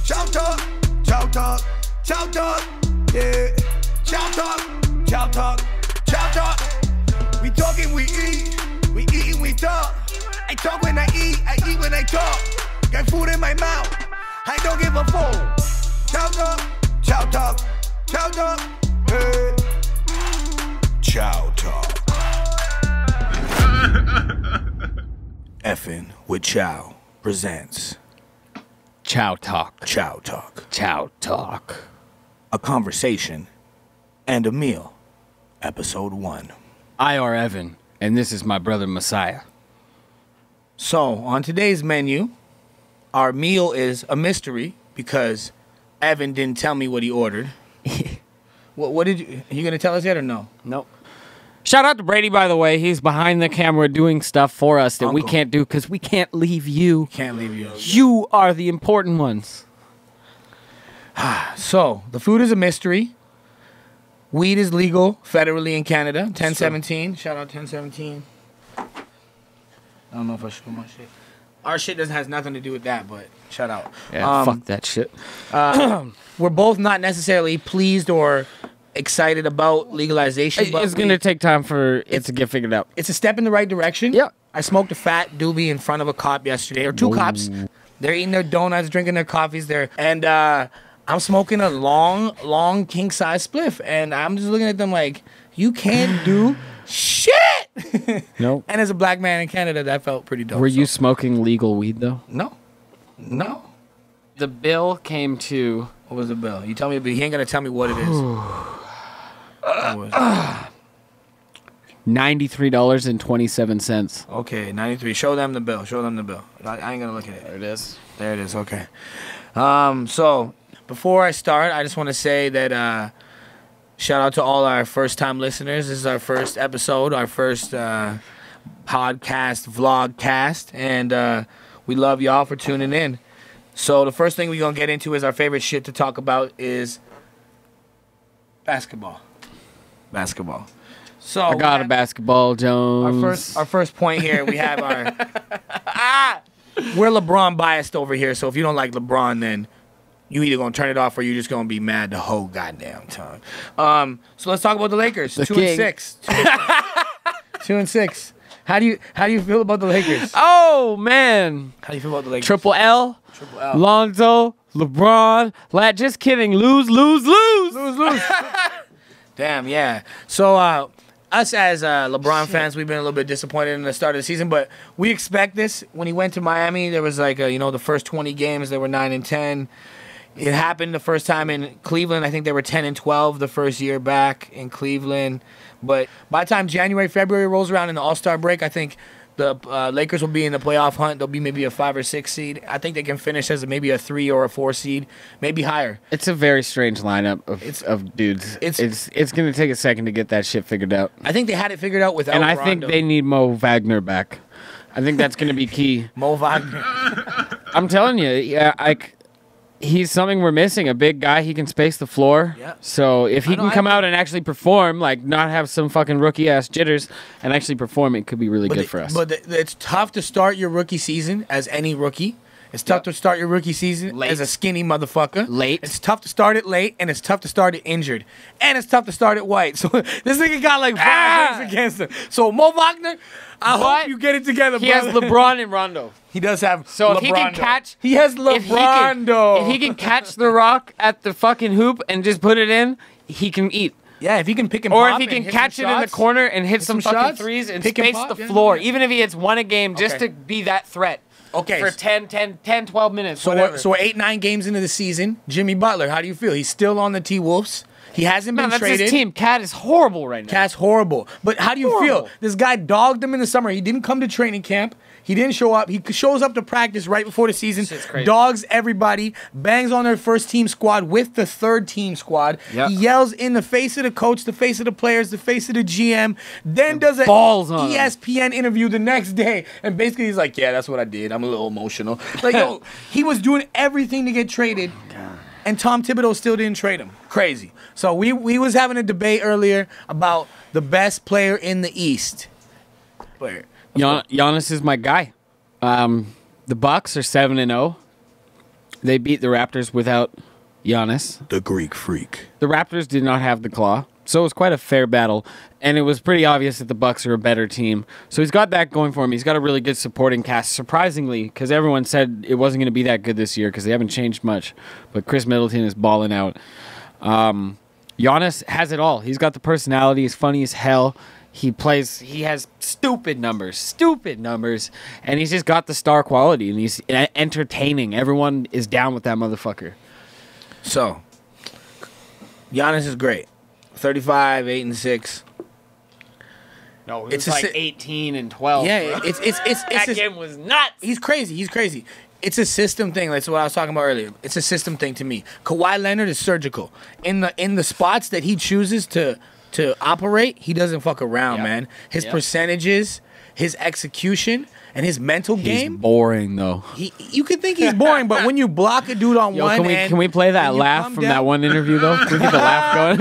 Chow talk, chow talk, chow talk, yeah. Chow talk, chow talk, chow talk. We talking, we eat, we eating, we talk. I talk when I eat when I talk. Got food in my mouth, I don't give a fuck. Chow talk, chow talk, chow talk, yeah. Chow talk. FnWitCHOW presents Chow Talk. Chow Talk. Chow Talk. A conversation and a meal. Episode 1. I are Evan, and this is my brother Massiah. So, on today's menu, our meal is a mystery because Evan didn't tell me what he ordered. What did you... Are you going to tell us yet or no? Nope. Shout out to Brady, by the way. He's behind the camera doing stuff for us that we can't do because we can't leave you. Can't leave you. You are the important ones. So, the food is a mystery. Weed is legal federally in Canada. 1017. Shout out 1017. I don't know if I show my shit. Our shit has nothing to do with that, but shout out. Yeah, fuck that shit. We're both not necessarily pleased or excited about legalization. But it's going to take time for it to get figured out. It's a step in the right direction. Yeah. I smoked a fat doobie in front of a cop yesterday, or two cops. They're eating their donuts, drinking their coffees there. And I'm smoking a long king-size spliff. And I'm just looking at them like, you can't do shit. Nope. And as a black man in Canada, that felt pretty dope. Were you smoking legal weed, though? No. No. The bill came to... What was the bill? You tell me, but he ain't going to tell me what it is. $93.27. Okay, 93. Show them the bill. Show them the bill. I ain't gonna look at it. There it is. There it is. Okay. So before I start, I just want to say that shout out to all our first-time listeners. This is our first episode, our first podcast, vlogcast, and we love y'all for tuning in. So the first thing we're gonna get into is our favorite shit to talk about is basketball. Basketball. So I got a basketball, Jones. Our first point here, we have our we're LeBron biased over here, so if you don't like LeBron, then you either gonna turn it off or you're just gonna be mad the whole goddamn time. So let's talk about the Lakers. The 2-6. 2-6. How do you feel about the Lakers? Oh man. How do you feel about the Lakers? Triple L. Lonzo, LeBron. Just kidding. Lose. Damn, yeah. So, us as LeBron fans, we've been a little bit disappointed in the start of the season, but we expect this. When he went to Miami, there was like, the first 20 games, they were 9-10. It happened the first time in Cleveland. I think they were 10-12 the first year back in Cleveland. But by the time January, February rolls around in the All-Star break, I think the Lakers will be in the playoff hunt. They'll be maybe a 5 or 6 seed. I think they can finish as maybe a 3 or a 4 seed, maybe higher. It's a very strange lineup of dudes. It's going to take a second to get that shit figured out. I think they had it figured out without And I Rondo. think they need Mo Wagner back. I think that's going to be key. Mo Wagner. I'm telling you, yeah, he's something we're missing. A big guy, he can space the floor. Yeah. So if he can come out and actually perform, like not have some fucking rookie ass jitters, and actually perform, it could be really good for us. But it's tough to start your rookie season as any rookie. It's tough to start your rookie season late. As a skinny motherfucker. Late. It's tough to start it late, and it's tough to start it injured. And it's tough to start it white. So this nigga got like 5 things against him. So Mo Wagner, I hope you get it together, he brother. has LeBron and Rondo. He does have So LeBron. if he can catch... He has LeBron. If he can catch the rock at the fucking hoop and just put it in, he can eat. Yeah, if he can pick and Or pop if he and can hit catch some it in the shots, corner and hit some fucking shots, threes and pick and space pop, the yeah, floor, yeah. even if he hits one a game, just Okay. to be that threat. Okay. For 10, 12 minutes, So whatever. we're 8-9 games into the season. Jimmy Butler, how do you feel? He's still on the T-Wolves. He hasn't been Man, that's traded. his team. Cat is horrible right now. Cat's horrible. But how do you Horrible. feel? This guy dogged him in the summer. He didn't come to training camp. He didn't show up. He shows up to practice right before the season. Shit's crazy. Dogs everybody. Bangs on their first team squad with the third team squad. Yep. He yells in the face of the coach, the face of the players, the face of the GM. Then does a balls on him. ESPN interview the next day. And basically he's like, yeah, that's what I did. I'm a little emotional. Like, yo, he was doing everything to get traded. And Tom Thibodeau still didn't trade him. Crazy. So we was having a debate earlier about the best player in the East. Player. Giannis is my guy. The Bucks are 7-0. They beat the Raptors without Giannis. The Greek Freak. The Raptors did not have the claw, so it was quite a fair battle, and it was pretty obvious that the Bucks are a better team. So he's got that going for him. He's got a really good supporting cast, surprisingly, because everyone said it wasn't going to be that good this year because they haven't changed much. But Chris Middleton is balling out. Giannis has it all. He's got the personality. He's funny as hell. He has stupid numbers, and he's just got the star quality, and he's entertaining. Everyone is down with that motherfucker. So, Giannis is great. 35, 8 and 6. No, it's like 18 and 12. Yeah, bro. it's that game was nuts. He's crazy. It's a system thing. That's what I was talking about earlier. It's a system thing to me. Kawhi Leonard is surgical. In the spots that he chooses to operate, he doesn't fuck around, man. His percentages, his execution, and his mental game. He's boring though. You could think he's boring, but when you block a dude on one can we play that laugh from that one interview though? Can we get the laugh going?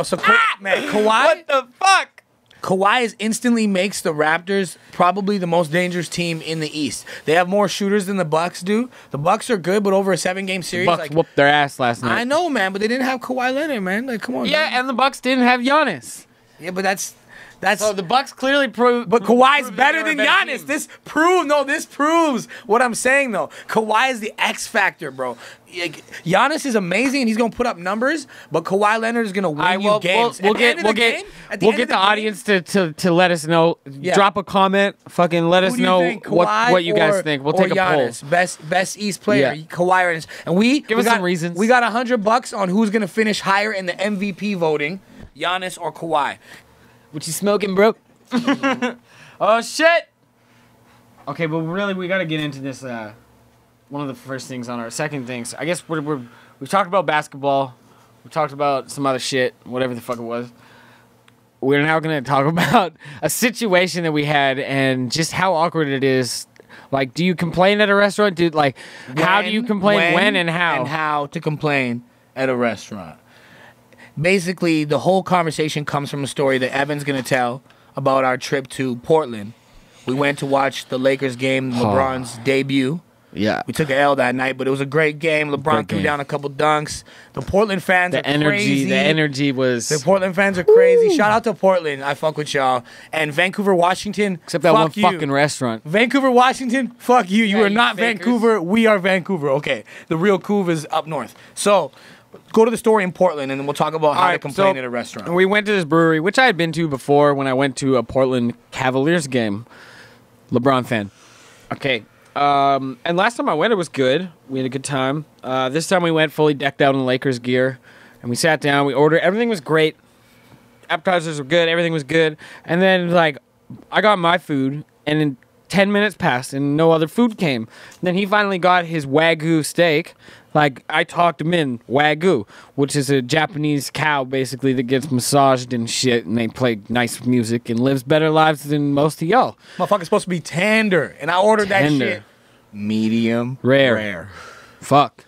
So man, Kawhi. What the fuck? Kawhi instantly makes the Raptors probably the most dangerous team in the East. They have more shooters than the Bucks do. The Bucks are good, but over a 7-game series, Bucks whooped their ass last night. I know, man, but they didn't have Kawhi Leonard, man. Like, come on. Yeah, and the Bucks didn't have Giannis. Yeah, but that's so the Bucks clearly proved. But Kawhi's better than Giannis. Team. This proves what I'm saying though. Kawhi is the X factor, bro. Giannis is amazing and he's gonna put up numbers, but Kawhi Leonard is gonna win you games. We'll get the audience to let us know. Yeah. Drop a comment. Fucking let us know what you guys think. We'll take a Giannis, poll. Best East player, Kawhi, and we give us some reasons. We got $100 on who's gonna finish higher in the MVP voting, Giannis or Kawhi. What you smoking, bro? Oh shit! Okay, but really, we gotta get into this. One of the first things on our second things. I guess we've talked about basketball. We talked about some other shit, whatever the fuck it was. We're now gonna talk about a situation that we had and just how awkward it is. Like, do you complain at a restaurant? How do you complain? When and how? And how to complain at a restaurant. Basically, the whole conversation comes from a story that Evan's going to tell about our trip to Portland. We went to watch the Lakers game, LeBron's debut. Yeah. We took an L that night, but it was a great game. LeBron threw down a couple dunks. The Portland fans are crazy. The energy was... The Portland fans are crazy. Shout out to Portland. I fuck with y'all. And Vancouver, Washington, except that one fucking restaurant. Vancouver, Washington, fuck you. You are not Vancouver. We are Vancouver. Okay. The real Couve is up north. So... Go to the story in Portland, and then we'll talk about how to complain at a restaurant. We went to this brewery, which I had been to before when I went to a Portland Cavaliers game. LeBron fan. Okay. And last time I went, it was good. We had a good time. This time we went fully decked out in Lakers gear, and we sat down. We ordered. Everything was great. Appetizers were good. Everything was good. And then, I got my food, and in 10 minutes passed, and no other food came. And then he finally got his Wagyu steak. I talked him in, Wagyu, which is a Japanese cow, basically, that gets massaged and shit, and they play nice music and lives better lives than most of y'all. Motherfucker's supposed to be tender, and I ordered that shit. Medium rare. Fuck.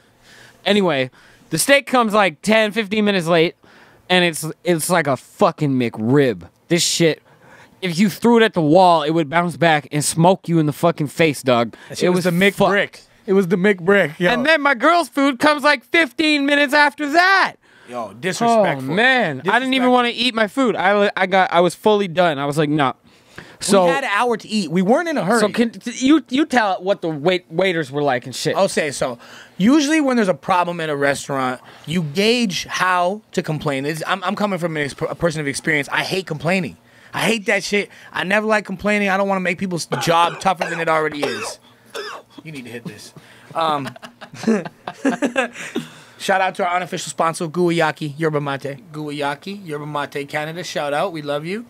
Anyway, the steak comes 10, 15 minutes late, and it's like a fucking McRib. This shit, if you threw it at the wall, it would bounce back and smoke you in the fucking face, dog. It was the McBrick. It was the McBrick, yo. And then my girl's food comes 15 minutes after that. Yo, disrespectful. Oh, man. I didn't even want to eat my food. I was fully done. I was like, nah. So we had an hour to eat. We weren't in a hurry. So you tell what the waiters were like and shit. I'll say so. Usually when there's a problem at a restaurant, you gauge how to complain. I'm coming from a person of experience. I hate complaining. I hate that shit. I never like complaining. I don't want to make people's job tougher than it already is. You need to hit this. Shout out to our unofficial sponsor, Guayaki Yerba Mate. Guayaki Yerba Mate Canada. Shout out. We love you.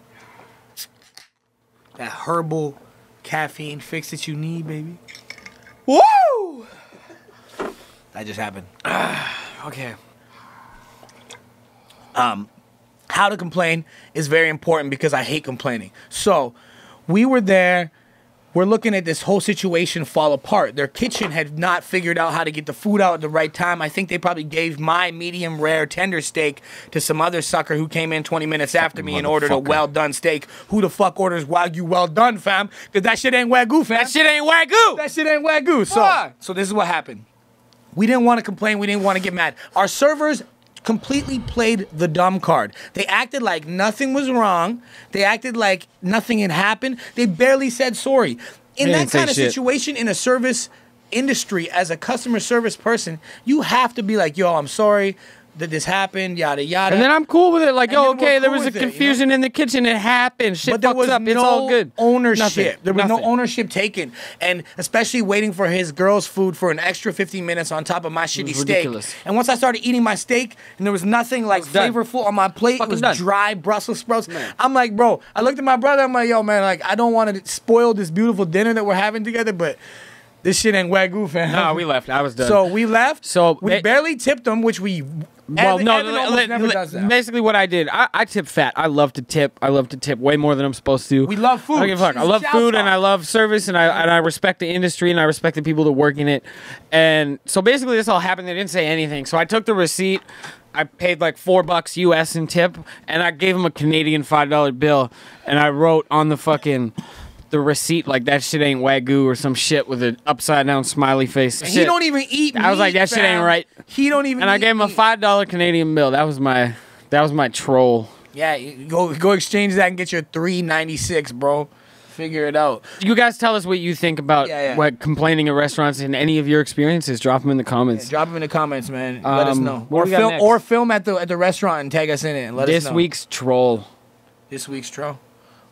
That herbal caffeine fix that you need, baby. Woo! That just happened. Okay. How to complain is very important because I hate complaining. So, we were there. we're looking at this whole situation fall apart. Their kitchen had not figured out how to get the food out at the right time. I think they probably gave my medium rare tender steak to some other sucker who came in 20 minutes after me and ordered a well done steak. Who the fuck orders Wagyu well done, fam? Because that shit ain't Wagyu, fam. That shit ain't Wagyu. That shit ain't Wagyu. So this is what happened. We didn't want to complain. We didn't want to get mad. Our servers completely played the dumb card. They acted like nothing was wrong. They acted like nothing had happened. They barely said sorry. In that kind of situation, in a service industry, as a customer service person, you have to be like, yo, I'm sorry that this happened, yada, yada. And then I'm cool with it. Like, yo, okay, there was a confusion in the kitchen. It happened. Shit but there was up. No it's all good. Ownership. There was no ownership taken. And especially waiting for his girl's food for an extra 15 minutes on top of my shitty steak. Ridiculous. And once I started eating my steak and there was nothing like flavorful on my plate, it was dry Brussels sprouts. Man. I'm like, bro, I looked at my brother. I'm like, yo, man, like, I don't want to spoil this beautiful dinner that we're having together, but this shit ain't Wagyu, fam. No, we left. I was done. So we left. So we barely tipped them, which we... Well, never does that. Basically what I did, I tip fat. I love to tip. I love to tip way more than I'm supposed to. We love food. I don't give a fuck. I love food and I love service and I respect the industry and I respect the people that work in it. And so basically this all happened. They didn't say anything. So I took the receipt. I paid like $4 US in tip and I gave him a Canadian $5 bill and I wrote on the receipt like that shit ain't Wagyu or some shit with an upside down smiley face. He don't even eat meat, I was like, that shit ain't right. He don't even. And I gave him a $5 Canadian bill. That was my troll. Yeah, go exchange that and get your $3.96, bro. Figure it out. You guys tell us what you think about what complaining at restaurants and any of your experiences. Drop them in the comments. Yeah, drop them in the comments, man. Let us know. Or film at the restaurant and tag us in it and let us know. This week's troll. This week's troll.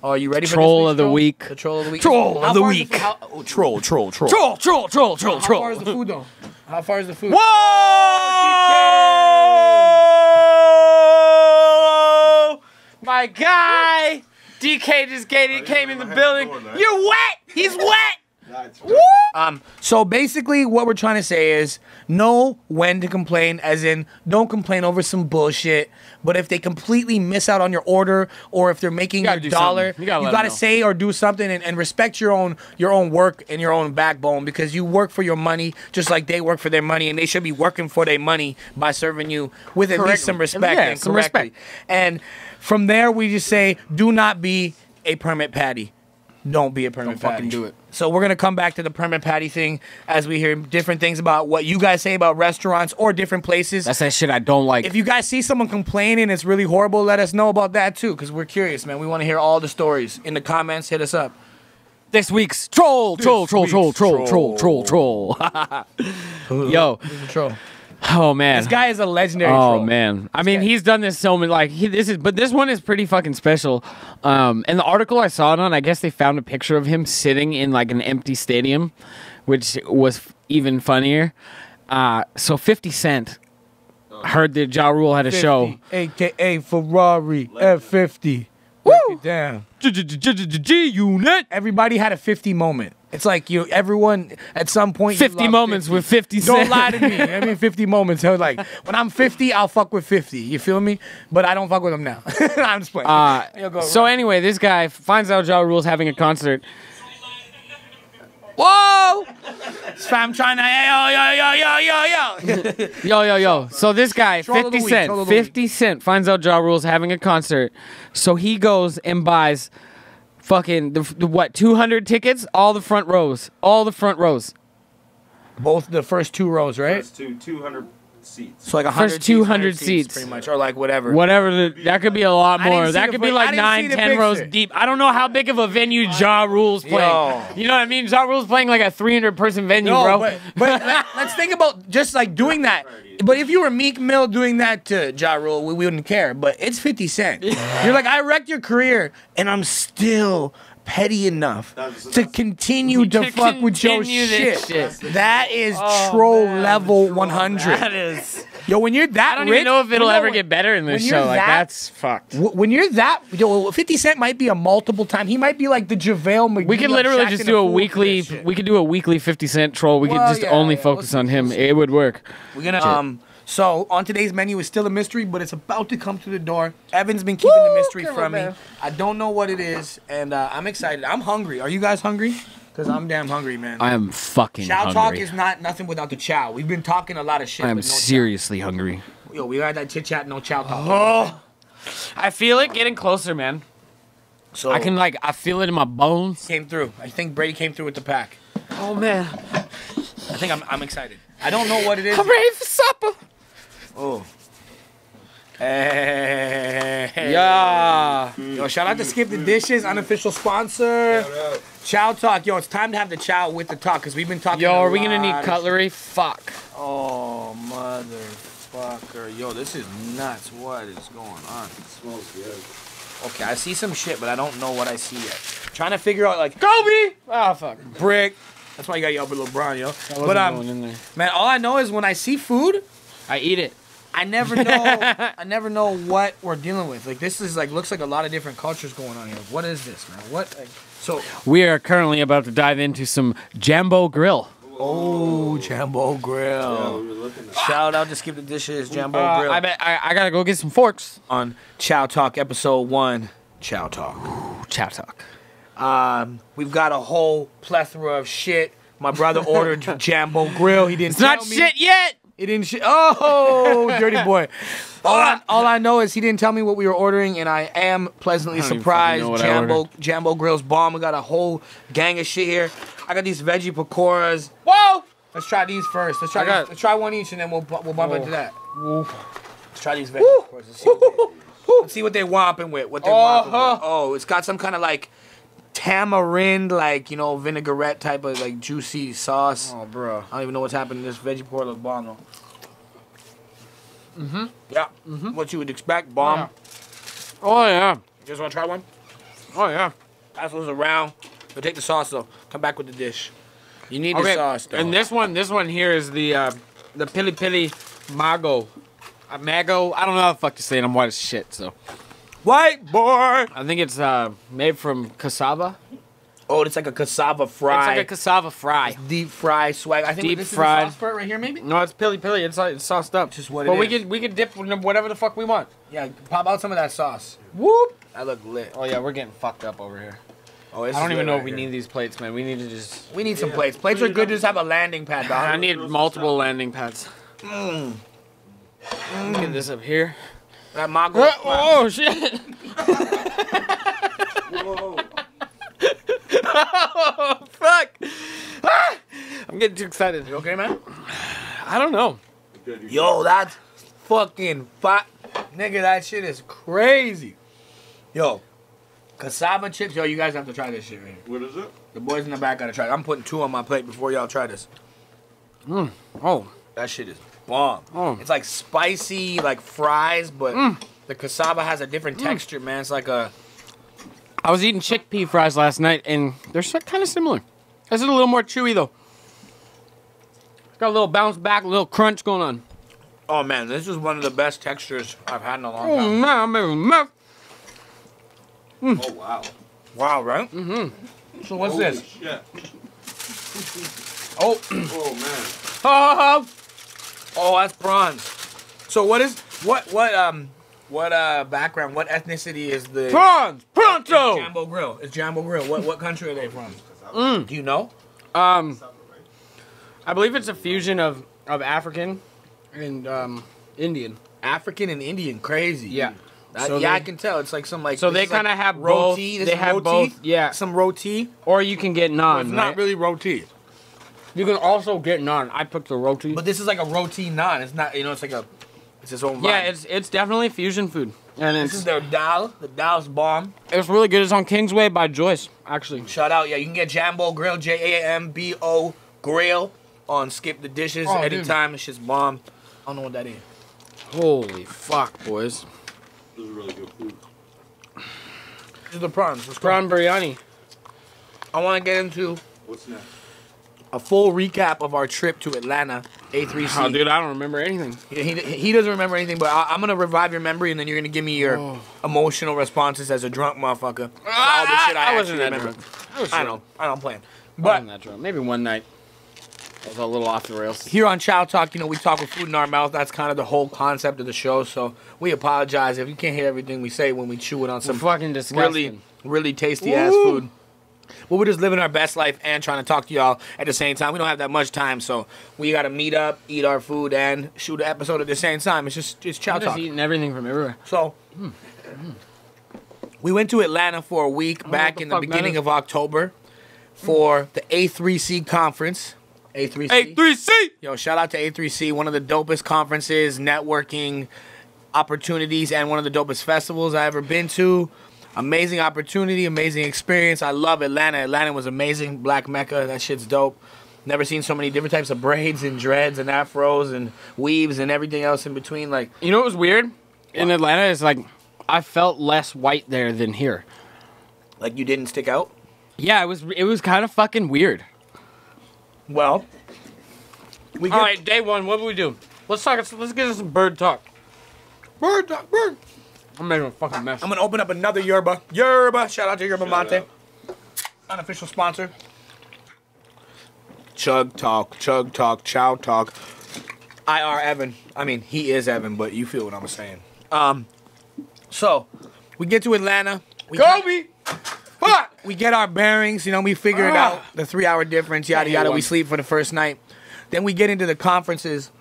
Oh, are you ready for troll of the week? The troll of the week. Troll of the week. Troll. How far is the food though? How far is the food? Whoa! My guy, DK just came in the building. You're wet. He's wet. So basically what we're trying to say is know when to complain, as in don't complain over some bullshit. But if they completely miss out on your order or if they're making your dollar, you gotta say or do something and respect your own work and your own backbone, because you work for your money just like they work for their money, and they should be working for their money by serving you with at least some respect and correctly. And from there we just say do not be a permit patty. Don't be a permit patty. Fucking do it. So we're going to come back to the permit patty thing as we hear different things about what you guys say about restaurants or different places. That's that shit I don't like. If you guys see someone complaining it's really horrible, let us know about that too, because we're curious, man. We want to hear all the stories. In the comments, hit us up. This week's troll. Yo. Troll. Oh man, this guy is a legendary troll. Oh man, I mean he's done this so many. But this one is pretty fucking special. And the article I saw it on, I guess they found a picture of him sitting in like an empty stadium, which was even funnier. So 50 Cent heard that Ja Rule had a show, aka Ferrari F50. Woo! Damn. G-Unit. Everybody had a 50 moment. It's like everyone at some point. 50 moments 50. With 50 Cent. Don't lie to me. I mean, 50 moments. So like when I'm 50, I'll fuck with 50. You feel me? But I don't fuck with him now. I'm just playing. So anyway, this guy finds out Ja Rule's having a concert. Whoa! Fam trying to yo. So this guy, 50 Cent finds out Ja Rule's having a concert. So he goes and buys fucking the 200 tickets, all the front rows. Both the first 2 rows, right? First 200 seats. So like 100 first 200 seats pretty much, or like whatever. That could be a lot more. That could be like 9-10 rows deep. I don't know how big of a venue Ja Rule's playing. You know what I mean? Ja Rule's playing like a 300-person venue, bro. But let's think about just like doing that. But if you were Meek Mill doing that to Ja Rule, we wouldn't care. But it's 50 Cent. You're like, I wrecked your career, and I'm still petty enough to continue to fuck with your shit. That is troll level 100. That is. Yo, when you're that I don't even know if it'll ever get better in this show. Like, that's fucked. When you're that, 50 Cent might be a multiple time. He might be like the JaVale McGee. We could literally just do a weekly. We could do a weekly 50 Cent troll. We could just only focus on him. It would work. We're gonna So on today's menu is still a mystery, but it's about to come to the door. Evan's been keeping the mystery from me. I don't know what it is, and I'm excited. I'm hungry. Are you guys hungry? Because I'm damn hungry, man. I am fucking Chow hungry. talk is not nothing without the chow. We've been talking a lot of shit. I am but no seriously hungry. chow. Yo, we got that chit chat, no chow talk. Oh, I feel it getting closer, man. So I feel it in my bones. came through. I think Brady came through with the pack. Oh man, I think I'm excited. I don't know what it is. I'm ready for supper. Oh. Hey. Yeah. Yo, shout out to Skip the Dishes, unofficial sponsor. Chow talk. Yo, it's time to have the chow with the talk because we've been talking. Yo, a are we gonna lot need of cutlery? Fuck. Oh, motherfucker. Yo, this is nuts. What is going on? It smells good. Okay, I see some shit, but I don't know what I see yet. Trying to figure out, like, Kobe. Oh fuck. brick. That's why you got yelled at LeBron, yo. That wasn't But, going in there. man, all I know is when I see food, I eat it. I never know. I never know what we're dealing with. Like, this is, like, looks like a lot of different cultures going on here. What is this, man? What? Like, so, We are currently about to dive into some Jambo grill. oh, Jambo Yeah, Grill. we were looking at Shout out to Skip the Dishes, Jambo Grill. I bet I gotta go get some forks. On Chow Talk, episode 1, Chow Talk. Chow talk. We've got a whole plethora of shit. My brother ordered Jambo Grill. He didn't It's tell not me. shit yet. He didn't shit. Oh, dirty boy. All I know is he didn't tell me what we were ordering, and I am pleasantly I don't even surprised. fucking know what I Jambo Grill's bomb. We got a whole gang of shit here. I got these veggie pakoras. Whoa. Let's try these first. Let's try. I got- Let's try one each, and then we'll bump into that. Whoa. Let's try these veggie pakoras. Let's see what they whopping with. What they whopping with. Oh, it's got some kind of like tamarind, like, you know, vinaigrette type of like juicy sauce. Oh, bro. I don't even know what's happening. This veggie pakora looks bomb though. Yeah. What you would expect, bomb. Oh yeah. You guys want to try one? Oh yeah. Pass those around. We'll take the sauce though. Come back with the dish. You need the sauce though. And this one here is the pili pili mago. Mago. I don't know how the fuck to say it. I'm white as shit, so. White boy. I think it's made from cassava. Oh, it's like a cassava fry. It's like a cassava fry. Deep fry swag. I think Deep this fried. is the sauce for it right here, maybe. No, it's pili pili. It's sauced up. Just what it but is. we could dip in whatever the fuck we want. Yeah, pop out some of that sauce. Whoop. That look lit. Oh yeah, we're getting fucked up over here. Oh, I don't even know if we need these plates, man. We need to just. We need some plates. Plates are good. Just have a landing pad, dog. I need multiple landing pads. Get this up here. That mago. Oh shit! Whoa. Oh fuck! Ah! I'm getting too excited. You okay, man? I don't know. Good, you Yo, that's fucking fat. Nigga, that shit is crazy. Yo, cassava chips. Yo, you guys have to try this shit right here. What is it? The boys in the back gotta try it. I'm putting 2 on my plate before y'all try this. Oh. That shit is bomb. Oh. It's like spicy, like fries, but the cassava has a different texture, man. It's like a... I was eating chickpea fries last night, and they're kind of similar. This is a little more chewy though. It's got a little bounce back, a little crunch going on. Oh, man, this is one of the best textures I've had in a long Oh time. man, I'm making meth. Oh, wow. Wow, right? Mm-hmm. So what's Holy this? shit. Oh, Oh, man. Oh, oh, that's prawns. So what background, what ethnicity is the... prawns, It's pronto. Jambo Grill. It's Jambo Grill. What country are they from? Do you know? I believe it's a fusion of African and Indian. African and Indian, crazy. Yeah. So I they- can tell. It's like some like. So this they is like kinda have roti. both. This They is have roti. both, yeah. Some roti. Or you can get But naan. it's not right? really roti. You can also get naan. I took the roti. But this is like a roti naan. It's not. You know, it's like a. It's its own vibe. Yeah, it's definitely fusion food, and This is it's their dal. The dal's bomb. really good. It's on Kingsway by Joyce, actually. Shout out. Yeah, you can get Jambo Grill. JAMBO Grill on Skip the Dishes Oh, dude. anytime. It's just bomb. I don't know what that is. Holy fuck, boys! This is really good food. This is the prawns. Let's go. Prawn biryani. I want to get into What's next? a full recap of our trip to Atlanta, A3C. Oh, dude, I don't remember anything. He doesn't remember anything, but I'm going to revive your memory, and then you're going to give me your emotional responses as a drunk motherfucker. to all the shit I wasn't actually that remember. drunk. I know. I'm playing. But But that drunk. Maybe one night. I was a little off the rails. here on Chow Talk, you know, we talk with food in our mouth. That's kind of the whole concept of the show, so we apologize if you can't hear everything we say when we chew it on some Fucking disgusting. really tasty-ass food. But we're just living our best life and trying to talk to y'all at the same time. We don't have that much time, so we got to meet up, eat our food, and shoot an episode at the same time. It's chow I'm just talk. eating everything from everywhere. So, we went to Atlanta for a week back in the beginning of October for the A3C conference. A3C. A3C! Yo, shout out to A3C, one of the dopest conferences, networking opportunities, and one of the dopest festivals I ever been to. Amazing opportunity, amazing experience. I love Atlanta. Atlanta was amazing. Black Mecca, that shit's dope. Never seen so many different types of braids and dreads and afros and weaves and everything else in between. Like, you know what was weird? In Atlanta, it's like, I felt less white there than here. Like you didn't stick out? Yeah, it was kind of fucking weird. Well, all right, day one, what do we do? Let's get into some bird talk. Bird talk, bird. I'm making a fucking mess. I'm gonna open up another yerba. Yerba, shout out to Yerba Mate. Unofficial sponsor. Chug talk, chow talk. IR Evan. I mean, he is Evan, but you feel what I'm saying. So, we get to Atlanta. Kobe! Fuck! We get our bearings, you know, we figure it out. The 3-hour difference, yada yada. We sleep for the first night. Then we get into the conferences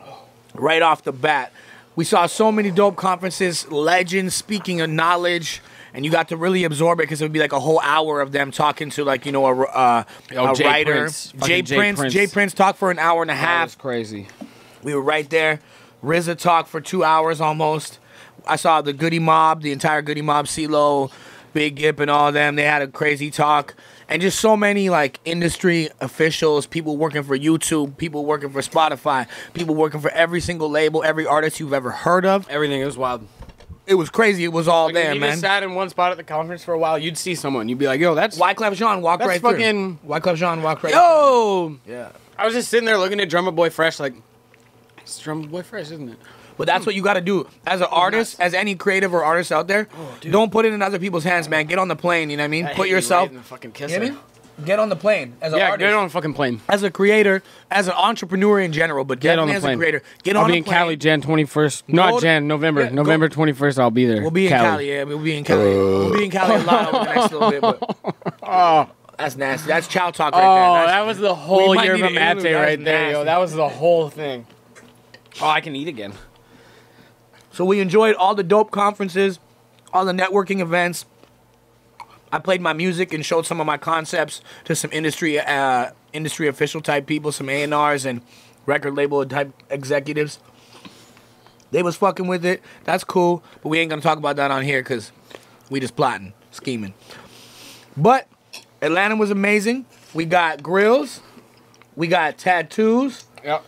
right off the bat. We saw so many dope conferences, legends speaking of knowledge, and you got to really absorb it because it would be like a whole hour of them talking to, like, you know, a Jay writer. Prince. Jay Prince talked for an hour and a half. That's crazy. We were right there. RZA talked for 2 hours almost. I saw the Goody Mob, the entire Goody Mob, CeeLo, Big Gip, and all of them. They had a crazy talk. And just so many, like, industry officials, people working for YouTube, people working for Spotify, people working for every single label, every artist you've ever heard of. Everything, it was wild. It was crazy. It was all Like, there, if you man. just sat in one spot at the conference for a while, you'd see someone. You'd be like, yo, that's Wyclef Jean walked That's right fucking- through. Wyclef Jean walked right yo! through. Yeah. I was just sitting there looking at Drummer Boy Fresh like, it's Drummer Boy Fresh, isn't it? But that's what you got to do. As an artist, as any creative or artist out there, don't put it in other people's hands, man. Get on the plane, you know what I mean? Put yourself... Right in the fucking kiss You know what I mean? Get on the plane as an Yeah, artist. get on a fucking plane. As a creator, as an entrepreneur in general, but Get on definitely the as plane. a creator. Get I'll on be a in plane. Cali Jan 21st. Go Not to- Jan, November. Yeah, go- November 21st, I'll be there. We'll be in Cali, yeah. We'll be in Cali. We'll be in Cali a lot over the next little bit, but... That's nasty. That's chow talk right there. Oh, That's- that was the whole we might yerba need an mate interlude. right That's there, yo. nasty. That was the whole thing. Oh, I can eat again. So we enjoyed all the dope conferences, all the networking events. I played my music and showed some of my concepts to some industry official type people, some A&Rs and record label type executives. They was fucking with it. That's cool, but we ain't gonna talk about that on here because we just plotting, scheming. But Atlanta was amazing. We got grills. We got tattoos. Yep.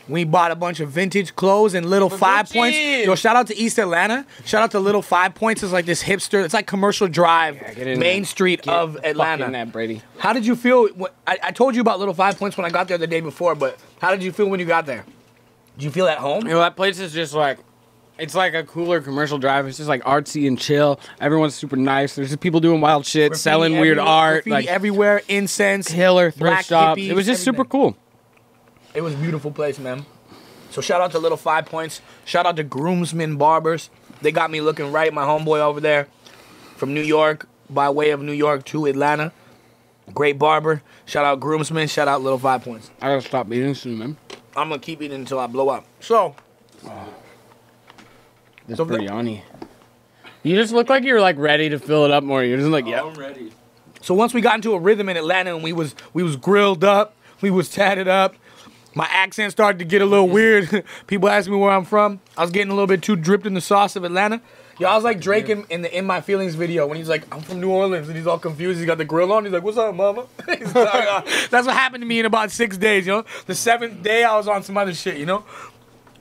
We bought a bunch of vintage clothes and Little 5 Points. Yo, shout out to East Atlanta. Shout out to Little 5 Points. It's like this hipster. It's like Commercial Drive, get in Main there. Street of Atlanta. Fucking that, Brady. How did you feel? I told you about Little 5 Points when I got there the day before, but how did you feel when you got there? Did you feel at home? You know, that place is just like, it's like a cooler Commercial Drive. It's just like artsy and chill. Everyone's super nice. There's just people doing wild shit, Graffiti selling weird everywhere, art. graffiti Like, everywhere, incense, killer black thrift shops. hippies, It was just super everything. cool. It was a beautiful place, man. So shout out to Little 5 Points. Shout out to Groomsmen Barbers. They got me looking right. My homeboy over there from New York, by way of New York to Atlanta. Great barber. Shout out Groomsmen. Shout out Little 5 Points. I gotta stop eating soon, man. I'm going to keep eating until I blow up. So, This So the- biryani. You just look like you're like ready to fill it up more. You're just like, yeah. I'm ready. so once we got into a rhythm in Atlanta and we was grilled up, we was tatted up, my accent started to get a little weird. People asked me where I'm from. I was getting a little bit too dripped in the sauce of Atlanta. Yo, I was like Drake in the In My Feelings video when he's like, I'm from New Orleans, and he's all confused. He's got the grill on. He's like, what's up, mama? He's like, that's what happened to me in about 6 days, you know? The 7th day, I was on some other shit, you know?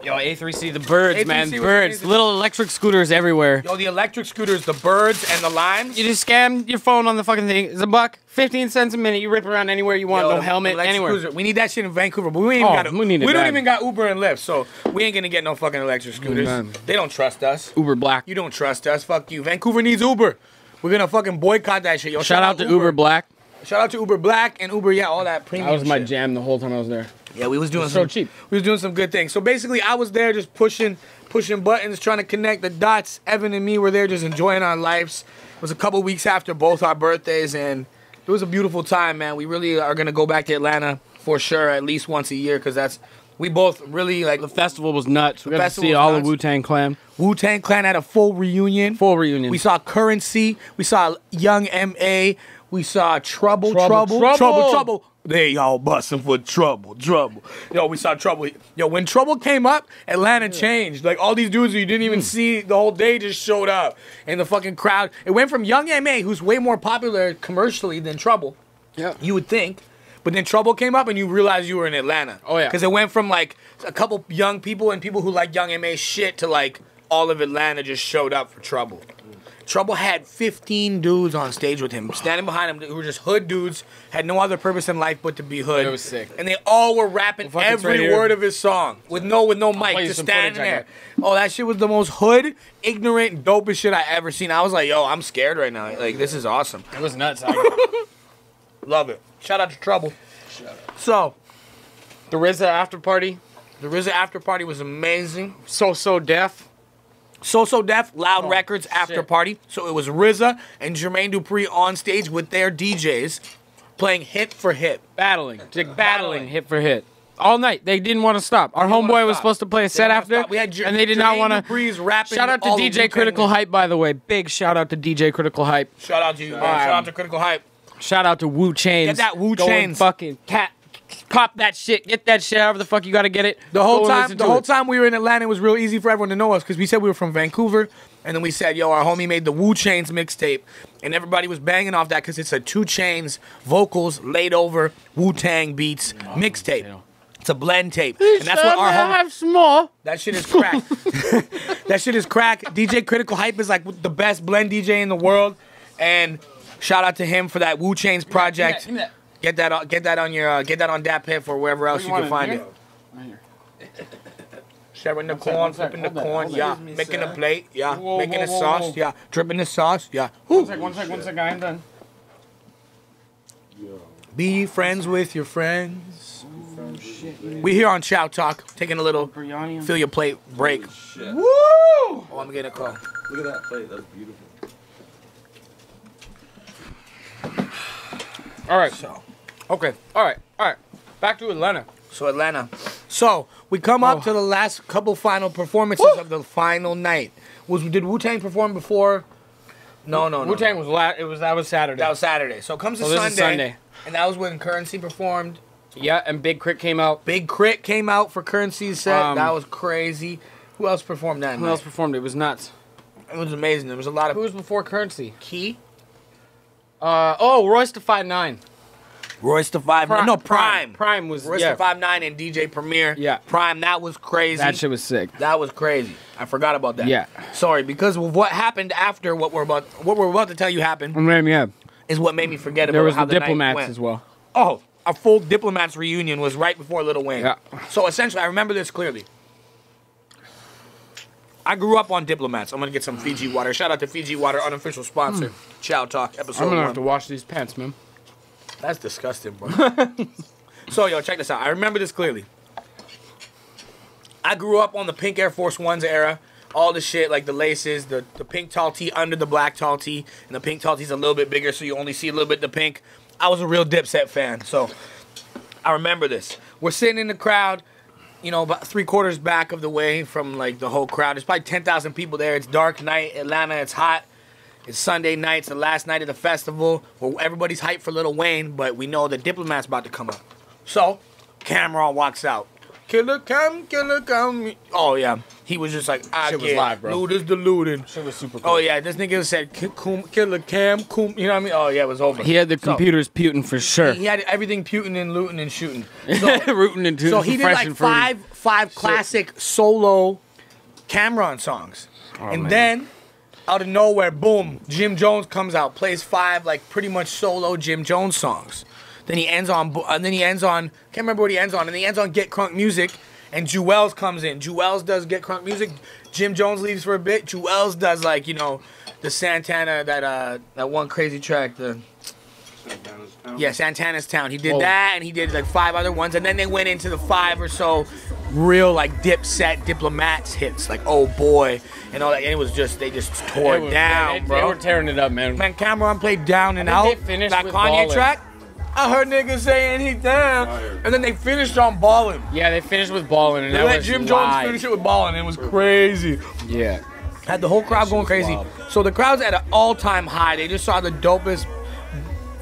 Yo, A3C, the birds, A3C man, was birds. crazy. Little electric scooters everywhere. Yo, the electric scooters, the birds, and the limes. You just scan your phone on the fucking thing. It's $1, 15 cents a minute. You rip around anywhere you want. Yo, No the helmet, electric anywhere. scooter. We need that shit in Vancouver, but we ain't got we need it we don't bad. even got Uber and Lyft, so we ain't gonna get no fucking electric scooters. man. They don't trust us. Uber Black. You don't trust us. Fuck you. Vancouver needs Uber. We're gonna fucking boycott that shit. Yo, Shout out to Uber Black. Shout out to Uber Black and Uber, yeah, all that premium. That was my shit. jam the whole time I was there. Yeah, we was doing so some cheap. We was doing some good things. So basically, I was there just pushing buttons, trying to connect the dots. Evan and me were there just enjoying our lives. It was a couple weeks after both our birthdays, and it was a beautiful time, man. We really are gonna go back to Atlanta for sure, at least once a year, because we both really like. The festival was nuts. We got to festival see was all nuts. the Wu-Tang Clan. Wu-Tang Clan had a full reunion. Full reunion. We saw Currency. We saw Young M.A. We saw Trouble. They all busting for trouble. Yo, we saw Trouble. Yo, when Trouble came up, Atlanta changed. Like, all these dudes who you didn't even see the whole day just showed up. And the fucking crowd. It went from Young M.A., who's way more popular commercially than Trouble. Yeah. You would think. But then Trouble came up and you realized you were in Atlanta. Oh, yeah. Because it went from, like, a couple young people and people who like Young M.A. shit to, like, all of Atlanta just showed up for Trouble. Trouble had 15 dudes on stage with him, standing behind him, who were just hood dudes, had no other purpose in life but to be hood. It was sick. And they all were rapping every word of his song with no mic, just standing there. Oh, that shit was the most hood, ignorant, dopest shit I ever seen. I was like, yo, I'm scared right now. Like, this is awesome. It was nuts. Love it. Shout out to Trouble. So, The RZA after party. the RZA after party was amazing. So Def. So Def, Loud Oh, Records after shit. party. So it was RZA and Jermaine Dupri on stage with their DJs playing hit for hit. Battling hit for hit. All night. They didn't want to stop. Our homeboy was supposed to play a set after, and they did not want to. Dupri's rapping. Shout out to all the DJ Wu-Tang Critical music. Hype, by the way. Big shout out to DJ Critical Hype. Shout out to you, man. Shout out to Critical Hype. Shout out to Wu Chains. Get that Wu Go and Chains. fucking cop that shit. Get that shit however the fuck you gotta get it. The whole Go and time, listen the to whole it. time we were in Atlanta, it was real easy for everyone to know us because we said we were from Vancouver, and then we said, "Yo, our homie made the Wu Chains mixtape," and everybody was banging off that because it's a 2 Chainz vocals laid over Wu-Tang beats mixtape. yeah. It's a blend tape, and that's what our homie. have some more. That shit is crack. That shit is crack. DJ Critical Hype is like the best blend DJ in the world, and shout out to him for that Wu Chainz project. Give me that. Get that on Dat Piff or wherever else you can find it. Right here. Sharing the One sec, corn, one sec, flipping the hold that, corn, hold yeah. that. Making a plate, yeah. Whoa, Making whoa, the whoa, sauce, whoa. yeah. Dripping the sauce, yeah. One sec, I'm done. Be friends with your friends. We here on Chow Talk, taking a little Biryani. fill your plate break. Shit. Woo! Oh, I'm getting a call. Look at that plate. That's beautiful. All right. So, Okay. All right. Back to Atlanta. So Atlanta. So we come up to the last couple final performances of the final night. Did Wu-Tang perform before? No. Wu-Tang was that was Saturday. That was Saturday. So it comes to this is Sunday, Sunday. and that was when Currency performed. Yeah, and Big Crit came out. Big Crit came out for Currency's set. That was crazy. Who else performed that Who night? else performed? It was nuts. It was amazing. There was a lot of Who was before Currency? Key. Royce the 5'9". Royce the 5'9". No, Prime. Prime was Royce yeah. the 5'9" and DJ Premier. Yeah. Prime. That was crazy. That shit was sick. That was crazy. I forgot about that. Yeah. Sorry, because of what happened after what we're about to tell you happened Yeah. is what made me forget There about was how the the night Diplomats went. as well. Oh, a full Diplomats reunion was right before Lil Wayne. Yeah. So essentially, I remember this clearly. I grew up on Diplomats. I'm gonna get some Fiji water. Shout out to Fiji Water, unofficial sponsor. Chow Talk, episode I'm gonna 1. have to wash these pants, man. That's disgusting, bro. So, yo, check this out. I remember this clearly. I grew up on the pink Air Force Ones era. All the shit, like the laces, the pink tall tee under the black tall tee, and the pink tall tee's a little bit bigger, so you only see a little bit of the pink. I was a real Dipset fan, so I remember this. We're sitting in the crowd, you know, about 3/4 back of the way from, like, the whole crowd. There's probably 10,000 people there. It's dark night, Atlanta, it's hot. It's Sunday night, it's the last night of the festival, where everybody's hyped for Lil Wayne, but we know the Diplomat's about to come up. So, Cameron walks out. Killer Cam. Oh, yeah. He was just like, I Shit was get live, bro. looters deluding. Shit was super cool. Oh, yeah, this nigga said, Killer Cam, you know what I mean? Oh, yeah, it was over. He had the So, computers putin' for sure. He had everything putin' and looting and shooting. So, Rooting and tooting so for he did fresh like and fruity. five classic solo Cameron songs. And man. then, out of nowhere, boom, Jim Jones comes out, plays 5 like pretty much solo Jim Jones songs. Then he ends on, can't remember what he ends on, and he ends on Get Crunk Music, and Jewels comes in. Jewels does Get Crunk Music. Jim Jones leaves for a bit. Jewels does, like, you know, the Santana, that one crazy track, Santana's Town. yeah, Santana's Town. He did Oh. that, and he did like 5 other ones, and then they went into the 5 or so real like Dipset Diplomats hits, like Oh Boy and all that. And it was just they just tore it down, bro. They were tearing it up, man. Man, Cameron played Down and Out. They finished that with Kanye Ballin'. track. I heard niggas saying he down, and then they finished on Ballin'. Yeah, they finished with Ballin', and They that let was Jim live. Jones finish it with Ballin'. It was crazy. Yeah. Had the whole crowd going crazy. wild. So the crowd's at an all-time high. They just saw the dopest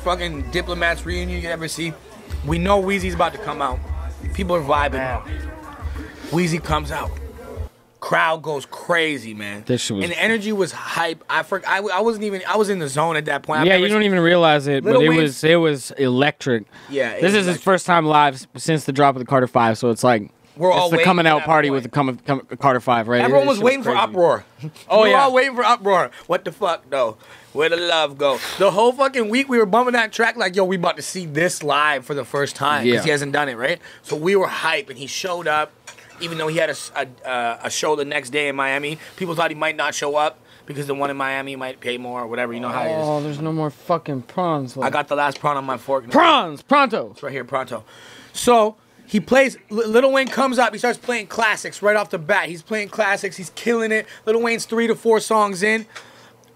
fucking Diplomats reunion you could ever see. We know Weezy's about to come out. People are vibing. Weezy comes out. Crowd goes crazy, man. This shit was- and the energy was hype. I wasn't even. I was in the zone at that point. I've Yeah, never you don't seen- even realize it, but Lil it Wayne's- was electric. Yeah, it This was is his electric. first time live since the drop of the Carter 5, so it's like We're all it's the waiting coming for out that party point. with the Carter 5, right? Everyone This was shit waiting for crazy. uproar. Oh, we were yeah. all waiting for uproar. What the fuck, though? Where the love go? The whole fucking week we were bumping that track like, yo, we about to see this live for the first time because Yeah. he hasn't done it, right? So we were hype, and he showed up, even though he had a show the next day in Miami. People thought he might not show up because the one in Miami might pay more or whatever. You know how it is. Oh, there's no more fucking prawns. I got the last prawn on my fork. now. prawns, pronto. It's right here, pronto. So he plays. Lil Wayne comes up. He starts playing classics right off the bat. He's playing classics. He's killing it. Lil Wayne's 3 to 4 songs in.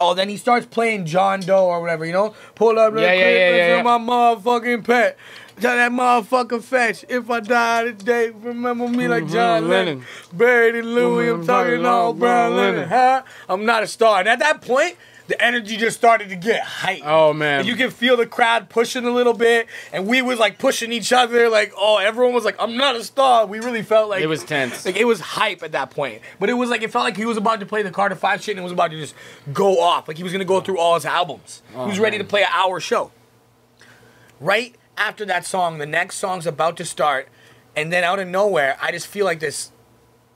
Oh, then he starts playing John Doe or whatever, you know? Pull up the Yeah, yeah, clip yeah, yeah, into my motherfucking pet. Tell that motherfucker fetch. If I die today, remember me like John Lennon. Buried in Louis, I'm talking all brown linen. Huh? I'm not a star. And at that point, the energy just started to get hyped. Oh, man. And you can feel the crowd pushing a little bit, and we was like pushing each other, like, oh, everyone was like, I'm not a star. We really felt like It was tense. Like it was hype at that point. But it was like it felt like he was about to play the Carter 5 shit and it was about to just go off. Like he was gonna go through all his albums. He was ready to play an hour show. Right after that song, the next song's about to start, and then out of nowhere, I just feel like this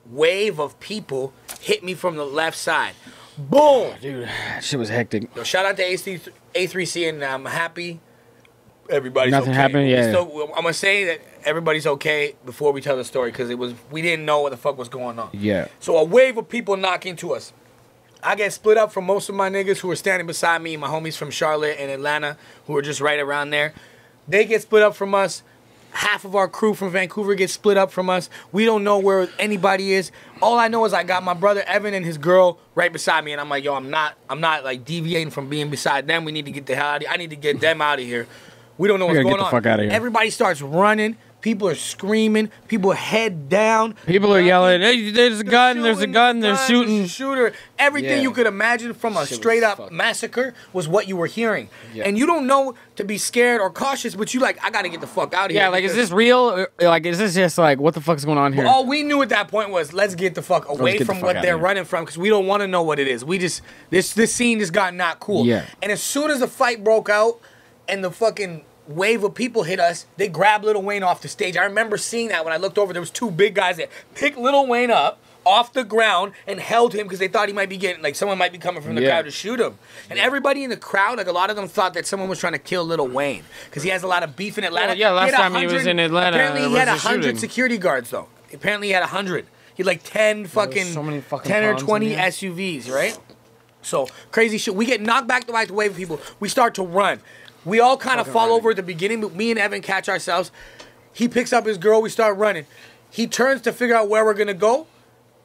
wave of people hit me from the left side. Boom! Dude, that shit was hectic. Yo, shout out to A3C, and I'm happy everybody's Nothing okay. happened, yeah. So I'm gonna say that everybody's okay before we tell the story because we didn't know what the fuck was going on. Yeah. So a wave of people knocking to us. I get split up from most of my niggas who were standing beside me, my homies from Charlotte and Atlanta who were just right around there. They get split up from us. Half of our crew from Vancouver gets split up from us. We don't know where anybody is. All I know is I got my brother Evan and his girl right beside me, and I'm like, yo, I'm not like deviating from being beside them. We need to get the hell out of here. I need to get them out of here. We don't know what's gotta going get the on. fuck outta here. Everybody starts running. People are screaming. People head down. People are yelling, hey, there's a gun, there's a gun, they're shooting. Shooter. Everything Yeah. you could imagine from a Shit was straight up fucked. massacre was what you were hearing. Yeah. And you don't know to be scared or cautious, but you like, I gotta get the fuck out of here. Yeah, like, is because this real? Or, like, is this just like, what the fuck's going on here? all we knew at that point was let's get the fuck away get the from fuck what outta they're here. running from because we don't want to know what it is. We just this scene just got not cool. Yeah. And as soon as the fight broke out and the fucking wave of people hit us, they grabbed Lil Wayne off the stage. I remember seeing that when I looked over. There was 2 big guys that picked Lil Wayne up off the ground and held him because they thought he might be getting, like, someone might be coming from the Yeah. crowd to shoot him. And everybody in the crowd, like, a lot of them thought that someone was trying to kill Lil Wayne because he has a lot of beef in Atlanta. Well, yeah, last He had time he was in Atlanta, Apparently, there he had was a 100 shooting. security guards, though. Apparently, he had 100. He had, like, 10 fucking, so many fucking 10 or prawns in 20 here. SUVs, right? So, crazy shit. We get knocked back the wave of people. We start to run. We all kind of fall over at the beginning, but me and Evan catch ourselves. He picks up his girl. We start running. He turns to figure out where we're going to go.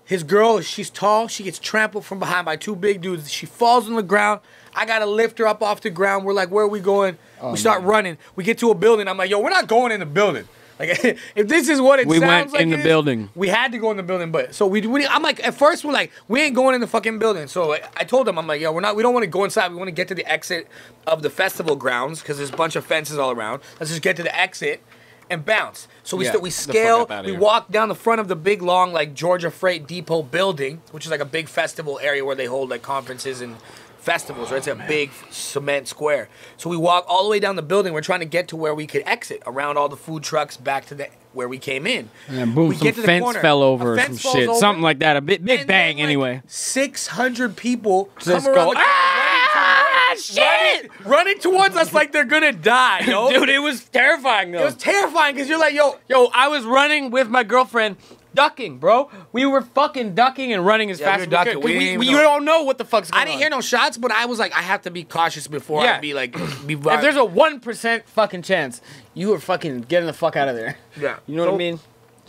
His girl, she's tall. She gets trampled from behind by 2 big dudes. She falls on the ground. I got to lift her up off the ground. We're like, where are we going? We start running. We get to a building. I'm like, yo, we're not going in the building. Like, if this is what it We sounds went like in the it is, building. we had to go in the building, but so I'm like, at first we're like, we ain't going in the fucking building. So I told them, I'm like, yo, we don't want to go inside. We want to get to the exit of the festival grounds because there's a bunch of fences all around. Let's just get to the exit and bounce. So we Yeah, we get the fuck scale, up outta we here. walk down the front of the big long like Georgia Freight Depot building, which is like a big festival area where they hold like conferences and festivals, right? It's a big cement square. So we walk all the way down the building. We're trying to get to where we could exit around all the food trucks back to where we came in. And boom, We some get to the fence corner. fell A over or some fence falls shit. over. Something like that. A big And then, bang, like, anyway. 600 people Just come go, around the ah, shit! running towards us like they're gonna die, yo. Dude, it was terrifying, though. It was terrifying because you're like, yo, I was running with my girlfriend, ducking, bro. We were fucking ducking and running as Yeah, fast we as were we could. ducking. We 'cause didn't even you know. don't know what the fuck's going I on. didn't hear no shots, but I was like, I have to be cautious before Yeah. I be like, If there's a 1% fucking chance, you are fucking getting the fuck out of there. yeah. You know what I mean?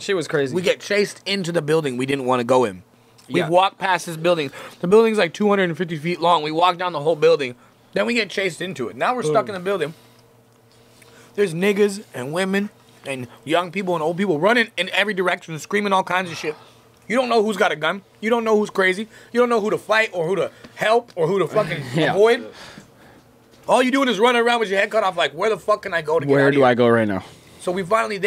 Shit was crazy. We get chased into the building we didn't want to go in. We Yeah. walk past this building. The building's like 250 feet long. We walk down the whole building. Then we get chased into it. Now we're stuck in the building. There's niggas and women and young people and old people running in every direction, screaming all kinds of shit. You don't know who's got a gun. You don't know who's crazy. You don't know who to fight or who to help or who to fucking avoid. All you doing is running around with your head cut off like, where the fuck can I go to get out Where of do here? I go right now? So we finally,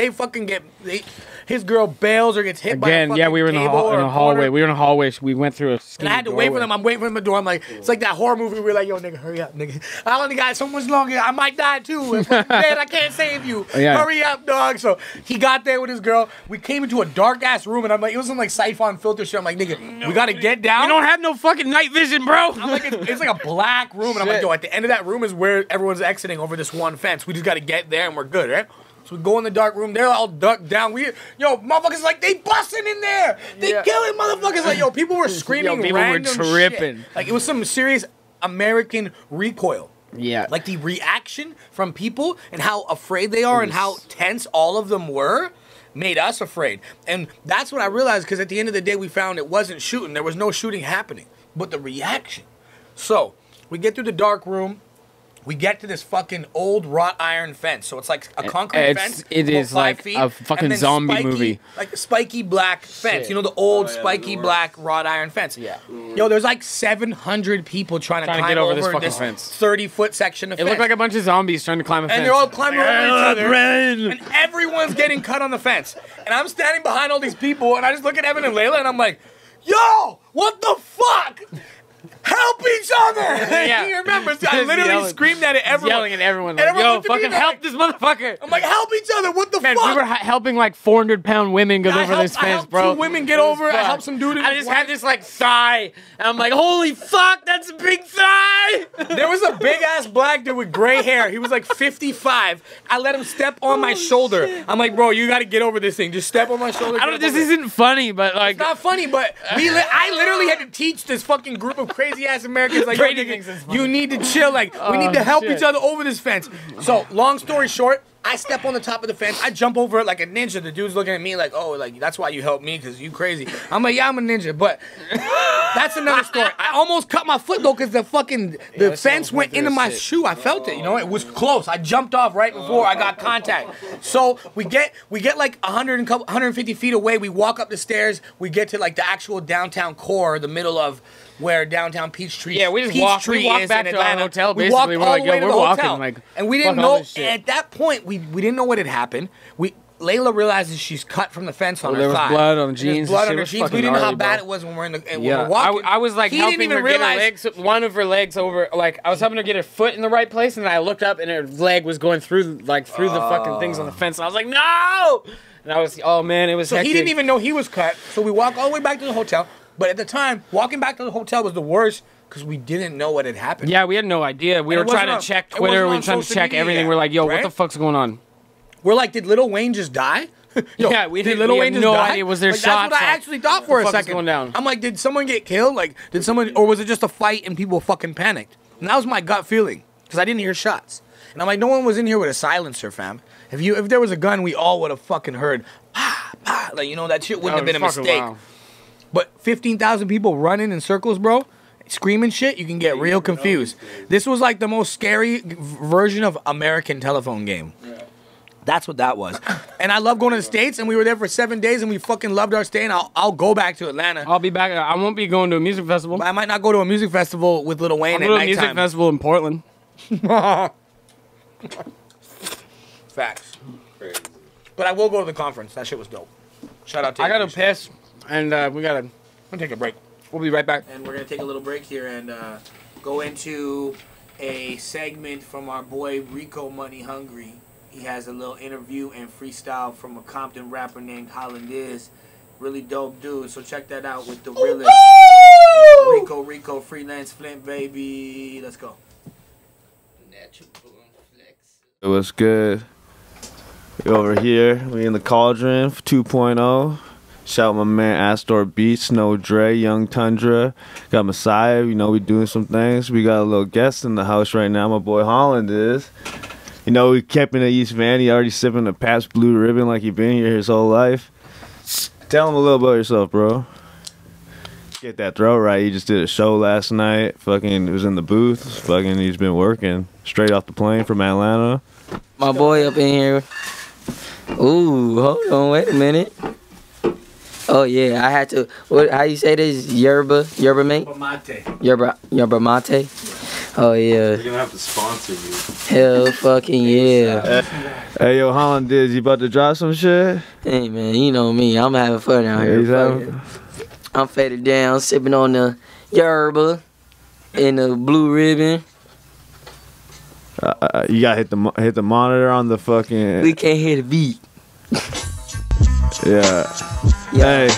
his girl bails or gets hit by a Again, fucking yeah, we were in a cable or a hallway. corner. We were in a hallway. So we went through a And I had to wait for them. I'm waiting for them at the door. I'm like, it's like that horror movie where we're like, yo, nigga, hurry up, nigga. I only got so much longer. I might die too. If I'm dead, I can't save you. Yeah. Hurry up, dog. So he got there with his girl. We came into a dark ass room, and I'm like, it was some like siphon filter shit. I'm like, nigga, we gotta get down. You don't have no fucking night vision, bro. I'm like, it's like a black room, and I'm like, Shit. yo, at the end of that room is where everyone's exiting over this one fence. We just gotta get there, and we're good, right? So we go in the dark room. They're all ducked down. Motherfuckers like, they busting in there. They killing motherfuckers. Like, yo, people were screaming. People were random tripping. shit. Like, it was some serious American recoil. Yeah. Like the reaction from people and how afraid they are and how tense all of them were made us afraid. And that's what I realized, because at the end of the day, we found it wasn't shooting. There was no shooting happening, but the reaction. So we get through the dark room. We get to this fucking old wrought iron fence. So it's like a concrete fence. It about is 5 like feet, a fucking and then zombie movie. Like a spiky black fence. Shit. You know, the old yeah, spiky the black wrought iron fence. Yeah. Yo, there's like 700 people trying to climb get over over this fucking fence. 30-foot section of It fence. looked like a bunch of zombies trying to climb a fence. And they're all climbing over each other. Red. And everyone's getting cut on the fence. And I'm standing behind all these people, and I just look at Evan and Layla, and I'm like, yo, what the fuck? Help each other! Yeah. He remembers. I literally yelling. screamed at it. Everyone. Yelling at everyone. And Like, everyone yo, looked at me fucking like- help this motherfucker. I'm like, help each other. What the Man, fuck? we were helping like 400-pound women get over this I fence, helped bro. 2 women get over. I helped some dude in I his just had this like thigh, and I'm like, holy fuck, that's a big thigh. There was a big ass black dude with gray hair. He was like 55. I let him step on my shoulder. shit. I'm like, bro, you got to get over this thing. Just step on my shoulder. I don't. get This over it. isn't funny, but like, It's not funny, but I literally had to teach this fucking group of crazy ass Americans like, yo, Brady nigga, thinks it's funny. you need to chill. Like, we need to help shit. each other over this fence. So, long story short, I step on the top of the fence. I jump over it like a ninja. The dude's looking at me like, oh, like that's why you helped me, because you crazy. I'm like, yeah, I'm a ninja, but that's another story. I almost cut my foot though, because the fence went into my shoe. I felt it, you know, it was close. I jumped off right before I got contact. So we get like 150 feet away. We walk up the stairs. We get to like the actual downtown core, the middle of where downtown Peachtree. Yeah, we just Peachtree walked is back in to our Atlanta. hotel, We basically. walked We're all like, the yo, way to we're the walking, hotel. like, And we didn't fuck all know. this shit. At that point, we didn't know what had happened. Layla realizes she's cut from the fence on her there was thigh. blood on the And jeans there's blood and on her shit. It was jeans. We fucking didn't know how gnarly, bad bro. it was when we're when yeah, we're walking. I was like He didn't helping even her get her realize- legs, one of her legs over. Like I was helping her get her foot in the right place, and I looked up, and her leg was going through the fucking things on the fence. And I was like, no! And I was, oh man, it was. So hectic. he didn't even know he was cut. So we walk all the way back to the hotel. But at the time, walking back to the hotel was the worst because we didn't know what had happened. Yeah, we had no idea. We And were it trying wasn't to check on- it Twitter. wasn't We on were trying to social check media everything. yet, We're like, yo, right? what the fuck's going on? We're like, did Lil Wayne just die? Yo, Yeah, we did didn't- Lil we Wayne had just no die? idea. Was there Like, shots? That's what I Like, actually thought for a what the fuck is second. going down? I'm like, did someone get killed? Like, did someone, or was it just a fight and people fucking panicked? And that was my gut feeling because I didn't hear shots. And I'm like, no one was in here with a silencer, fam. If there was a gun, we all would have fucking heard, like, you know, that shit wouldn't have been a mistake. Wild. But 15,000 people running in circles, bro, screaming shit, you can get real confused. This was like the most scary version of American telephone game. That's what that was. And I love going to the States, and we were there for 7 days, and we fucking loved our stay, and I'll go back to Atlanta. I'll be back. I won't be going to a music festival. But I might not go to a music festival with Lil Wayne I'm at going to a music nighttime. festival in Portland. Facts. Crazy. But I will go to the conference. That shit was dope. Shout out to I got to Appreciate. piss, and we got to. I'm gonna take a break. We'll be right back. And we're gonna take a little break here and go into a segment from our boy Rico Money Hungry. He has a little interview and freestyle from a Compton rapper named Holland. Really dope dude. So check that out with the realest Rico Freelance Flint, baby. Let's go. What's good? We over here. We in the Cauldron 2.0. Shout out my man Astor Beats, No Dre, Young Tundra. Got Massiah. You know, we doing some things. We got a little guest in the house right now. My boy Holland is. You know, we kept in the East Van. He already sipping the Pabst Blue Ribbon like he been here his whole life. Tell him a little about yourself, bro. Get that throat right. You just did a show last night. Fucking was in the booth. Fucking he's been working straight off the plane from Atlanta. My boy up in here. Ooh, hold on, wait a minute. Oh yeah, I had to. How you say this? Yerba mate? Yerba mate. Oh yeah. We're gonna have to sponsor you. Hell fucking yeah. Hey yo, Holland, you about to drop some shit? Hey man, you know me. I'm having fun out here. I'm faded down, sipping on the yerba and the blue ribbon. You gotta hit the monitor on the fucking. We can't hear the beat. Yeah. Hey.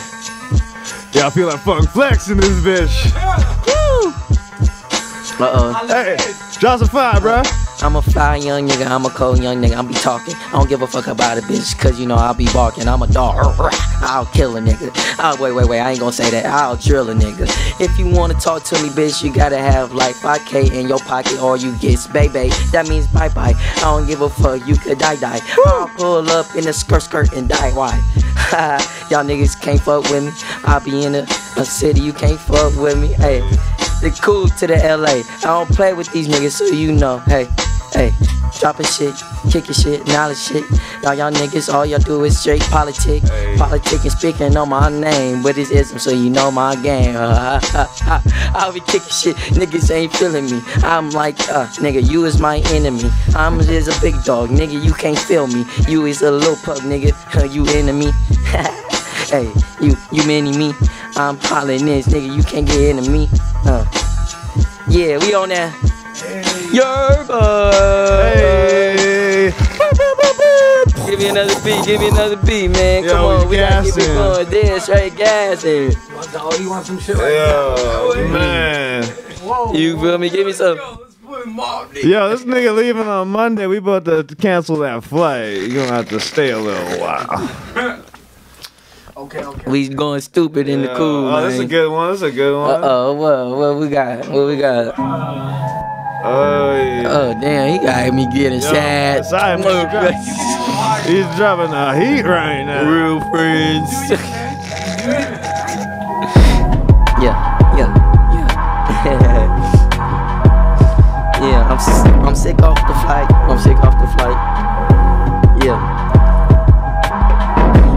Yeah, I feel like fucking flexing this bitch. Woo! Hey, drop some fire, bro. I'm a fly young nigga, I'm a cold young nigga, I'm be talking. I don't give a fuck about a bitch, cause you know I'll be barking. I'm a dog, I'll kill a nigga. Wait, I ain't gonna say that. I'll drill a nigga. If you wanna talk to me, bitch, you gotta have like 5K in your pocket or you get baby. That means bye-bye. I don't give a fuck, you could die. I'll pull up in a skirt and die. Why? Y'all niggas can't fuck with me. I'll be in a city, you can't fuck with me. Hey, the cool to the LA. I don't play with these niggas, so you know. Hey, dropping shit, kicking shit, knowledge shit. Y'all niggas, all y'all do is straight politic. Politicking, speaking on my name, but it's ism, so you know my game. I'll be kicking shit, niggas ain't feeling me. I'm like, nigga, you is my enemy. I'm just a big dog, nigga, you can't feel me. You is a little pug, nigga, you enemy. Hey, you mini me. I'm hollering this, nigga, you can't get into me. Yeah, we on that. Yerba. Hey. Give me another beat, man. Come on, we gotta keep it going. There, straight gassing. You want some shit? Yo, man. You feel me? Give me some. Yo, this nigga leaving on Monday. We about to cancel that flight. You gonna have to stay a little while. Okay. We going stupid in the cool, man. This is a good one. What we got? Oh, yeah. Oh, damn, he got me getting sad. He's dropping the heat right now. Real friends. Yeah. Yeah, I'm sick off the flight. Yeah.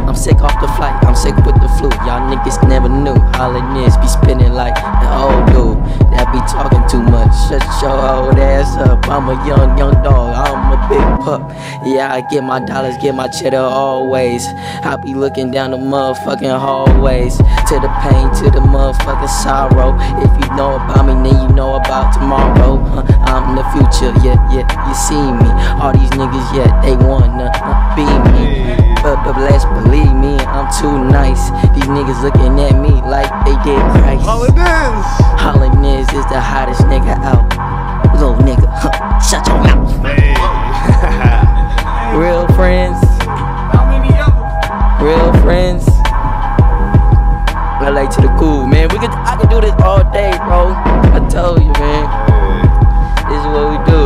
I'm sick off the flight, I'm sick with the flu. Y'all niggas never knew. Hollanders be spinning like an old dude that be talking too much. Shut your old ass up. I'm a young dog, I'm a big pup. Yeah, I get my dollars, get my cheddar always. I be looking down the motherfucking hallways, to the pain, to the motherfucking sorrow. If you know about me, then you know about tomorrow. I'm the future, yeah, you see me. All these niggas, yeah, they wanna be me. But let's believe me, I'm too nice. These niggas looking at me like they did Christ. Holland is the hottest nigga out. Little nigga, shut your mouth. Hey. Real friends. Real friends. LA to the cool, man. I can do this all day, bro. I told you, man. This is what we do.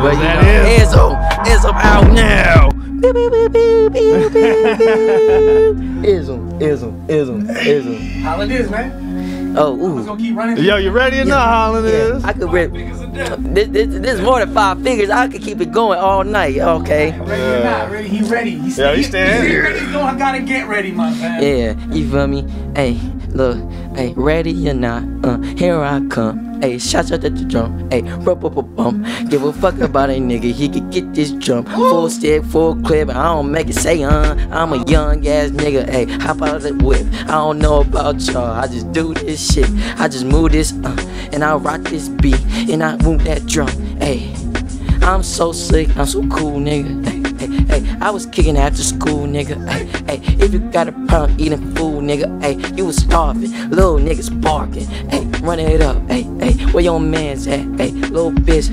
But you know, Ism out now. Ism. Holland is, man. Oh, ooh. Gonna keep running. Yo, you ready or not, Holland is? I could rip. This is more than 5 figures. I could keep it going all night. Okay. Ready or not? Ready? He ready. He's standing. He's ready. I gotta get ready, my man. Yeah, you feel me? Hey, look. Hey, ready or not? Here I come. Hey, shots at the drum. Hey, bum. Give a fuck about a nigga. He could get this jump. Full stick, full clip. I don't make it say I'm a young ass nigga. Hey, hop out of the whip. I don't know about y'all. I just do this shit. I just move this and I rock this beat and I move that drum. Hey, I'm so slick. I'm so cool, nigga. Hey, I was kicking after school, nigga. Hey, if you got a problem eating food, nigga, hey, you was starving. Little niggas barking. Hey, run it up. Hey, where your mans at? Hey, little bitch,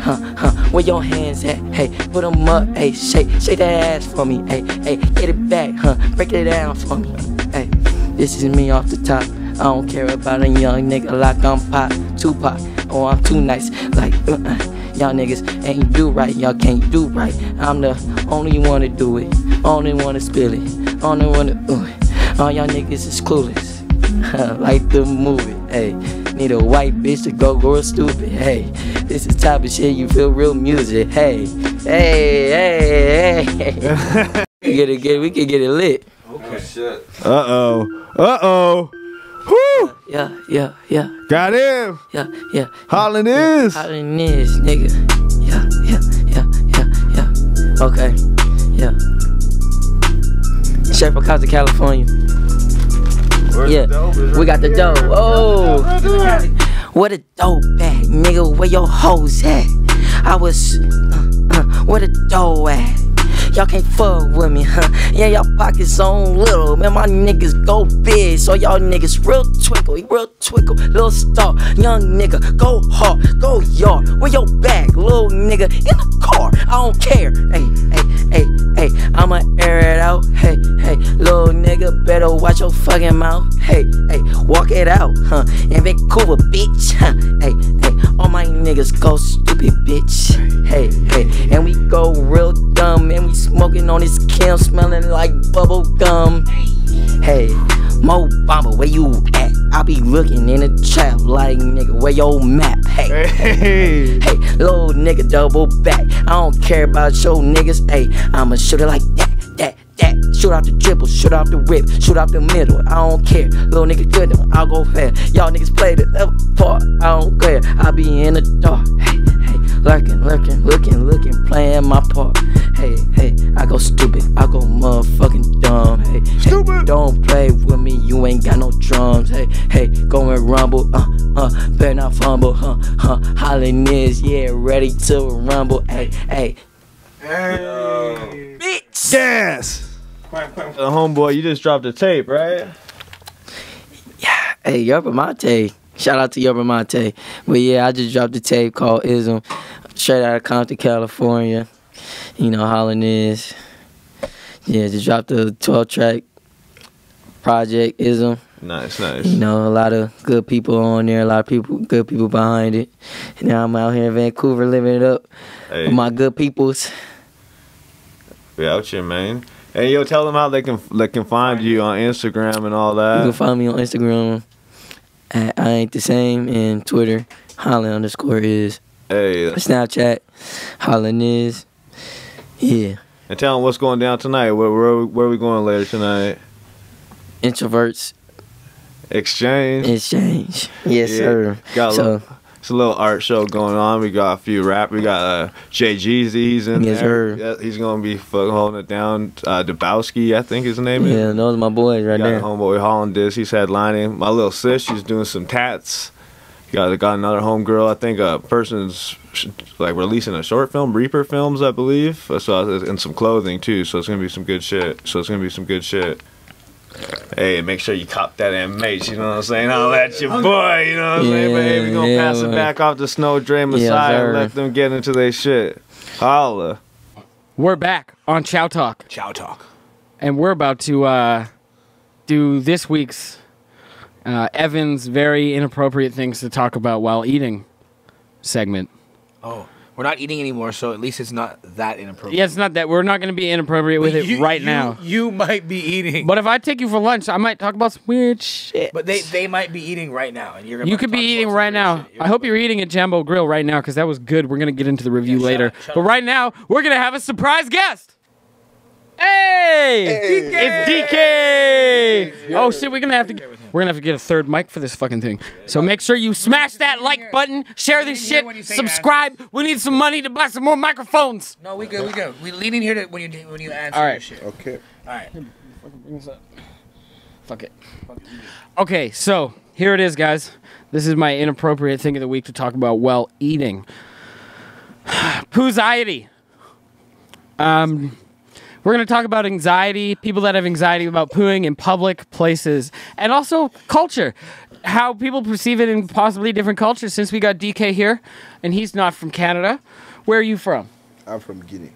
where your hands at? Hey, put them up. Hey, shake that ass for me. Hey, get it back, break it down for me. Hey, this is me off the top. I don't care about a young nigga like I'm Pop, Tupac, or I'm too nice. Like, y'all niggas ain't do right, y'all can't do right. I'm the only one to do it, only one to spill it, only one to All y'all niggas is clueless. Like the movie, hey. Need a white bitch to go real stupid, hey. This is type of shit you feel real music, hey. Hey. We can get it lit. Okay. Shit. Uh-oh. Woo! Yeah. Got him. Yeah. Holland is, nigga. Yeah. Okay. Yeah. Straight from Compton, California. Yeah, we got the dough. Oh, what a dope bag, nigga. Where your hoes at? I was, where the dough at? Y'all can't fuck with me, huh? Yeah, y'all pockets on little. Man, my niggas go big, so y'all niggas real twinkle, little star. Young nigga, go hard, go yard. Where your bag, little nigga? In the car, I don't care. Hey, I'ma air it out. Hey, little nigga, better watch your fucking mouth. Hey, walk it out, huh? In Vancouver, bitch, huh? Hey, all my niggas go stupid, bitch. Hey, and we go real dumb, and we smoking on this cam, smelling like bubble gum. Hey, Mo Bamba, where you at? I be looking in the trap like, nigga, where your map? Hey, little nigga, double back. I don't care about your niggas. Hey, I'ma shoot it like that. Shoot out the dribble, shoot out the whip, shoot out the middle. I don't care, little nigga good, I'll go fast. Y'all niggas play the level part, I don't care. I be in the dark, hey, lurking, playing my part. Hey, I go stupid, I go motherfucking dumb. Hey, don't play with me, you ain't got no drums. Hey, go and rumble, better not fumble, Holland is, yeah, ready to rumble. Hey. Bitch! Yes! The homeboy, you just dropped a tape, right? Yeah, hey, Yerba Mate. Shout out to Yerba Mate. But yeah, I just dropped a tape called Ism, straight out of Compton, California. You know, Holland is. Yeah, just dropped a 12-track project, Ism. Nice. You know, a lot of good people on there, good people behind it. And now I'm out here in Vancouver living it up with my good peoples. We out here, man. Hey, yo, tell them how they can find you on Instagram and all that. You can find me on Instagram at I Ain't The Same, and Twitter, Holland_is. Hey. Snapchat, Holland is. Yeah. And tell them what's going down tonight. Where are we going later tonight? Introverts. Exchange. Yes, sir. It's a little art show going on. We got a few rap. We got Jay Jeezy's in there. Sir. Yeah, he's gonna be holding it down. Dabowski, I think his name is. Yeah, those are my boys right there. Homeboy Holland is. He's headlining. My little sis, she's doing some tats. Got another homegirl. I think a person's like releasing a short film, Reaper Films, I believe. So and some clothing too. So it's gonna be some good shit. Hey, make sure you cop that MH, you know what I'm saying? I'll let your boy, you know what I'm saying? But hey, we gonna pass it back off to Snow Dre, Massiah, and let them get into their shit. Holla. We're back on Chow Talk. And we're about to do this week's Evan's very inappropriate things to talk about while eating segment. Oh. We're not eating anymore, so at least it's not that inappropriate. Yeah, it's not that. We're not going to be inappropriate with it right now. You might be eating. But if I take you for lunch, I might talk about some weird shit. But they might be eating right now, and you could be eating right now. I hope you're eating at Jambo Grill right now, because that was good. We're going to get into the review later. But right now, we're going to have a surprise guest. Hey! DK! It's DK! Oh shit, we're gonna have to get a third mic for this fucking thing. So make sure you smash that like button, share this shit, subscribe. We need some money to buy some more microphones. No, we good. We lean in here to when you answer your shit. Okay. Alright. Fuck it. Okay, so here it is, guys. This is my inappropriate thing of the week to talk about while eating. Pooziety. We're going to talk about anxiety, people that have anxiety about pooing in public places, and also culture, how people perceive it in possibly different cultures. Since we got DK here, and he's not from Canada, where are you from? I'm from Guinea.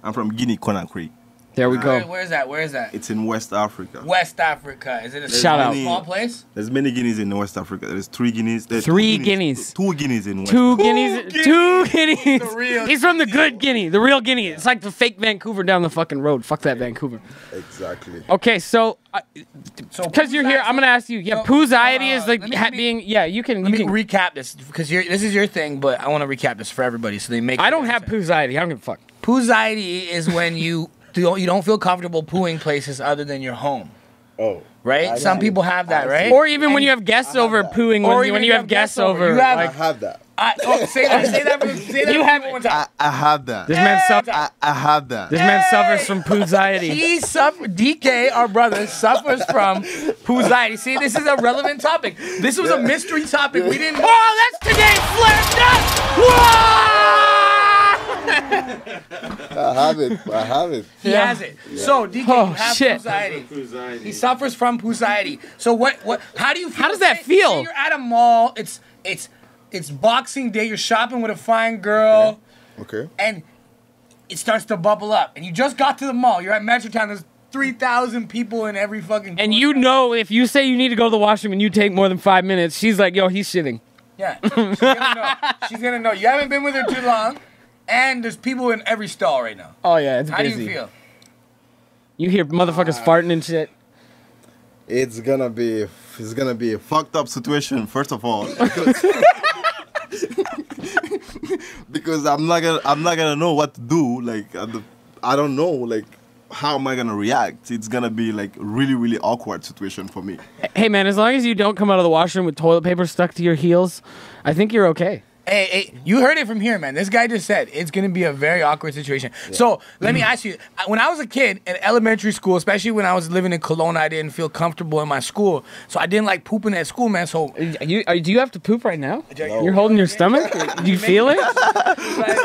I'm from Guinea, Conakry. There we go. Where's that? Where is that? It's in West Africa. West Africa. Is it a Shout out. small place? There's many Guineas in West Africa. There's 3 Guineas. There's 3 Guineas. 2 Guineas in West Two Africa. Guineas. 2 Guineas. The real He's from the good Guinea, the real Guinea. It's like the fake Vancouver down the fucking road. Fuck that Vancouver. Exactly. Okay, so So because you're here, I'm gonna ask you. Yeah, pooziety is like being. Yeah, you can. Let You me can. recap this because this is your thing, but I want to recap this for everybody so they make. I don't have pooziety. I don't give a fuck. Pooziety is when you don't feel comfortable pooing places other than your home, Oh. right? Some people have that, right? Or even when you have guests over pooing. Or When even you have guests over. You have- I like, have that. Say that. Say that. You have- one time. I have that. this man suffers. I have that. This man suffers from pooziety. He DK, our brother, suffers from pooziety. See, this is a relevant topic. This was a mystery topic. We didn't. Oh, that's today's Flint. I have it. He has it. So DK, Oh, you have shit. pooziety. He suffers from pooziety. So what? How do you feel? How does that Say feel? you're at a mall. It's Boxing Day. You're shopping with a fine girl, Okay. and it starts to bubble up. And you just got to the mall. You're at Metrotown. There's 3,000 people in every fucking. And you know, if you say you need to go to the washroom and you take more than 5 minutes, she's like, yo, he's shitting. Yeah, she's gonna know. She's gonna know. You haven't been with her too long, and there's people in every stall right now. Oh, yeah, it's How busy. do you feel? You hear motherfuckers farting and shit. It's gonna be a fucked up situation, first of all. Because I'm not gonna know what to do. Like I don't know. Like how am I gonna react? It's gonna be like really really awkward situation for me. Hey, man, as long as you don't come out of the washroom with toilet paper stuck to your heels, I think you're okay. Hey, you heard it from here, man. This guy just said it's going to be a very awkward situation. Yeah. So let me ask you, when I was a kid in elementary school, especially when I was living in Cologne, I didn't feel comfortable in my school. So I didn't like pooping at school, man. So Do you have to poop right now? No. You're holding your stomach? Do you feel it?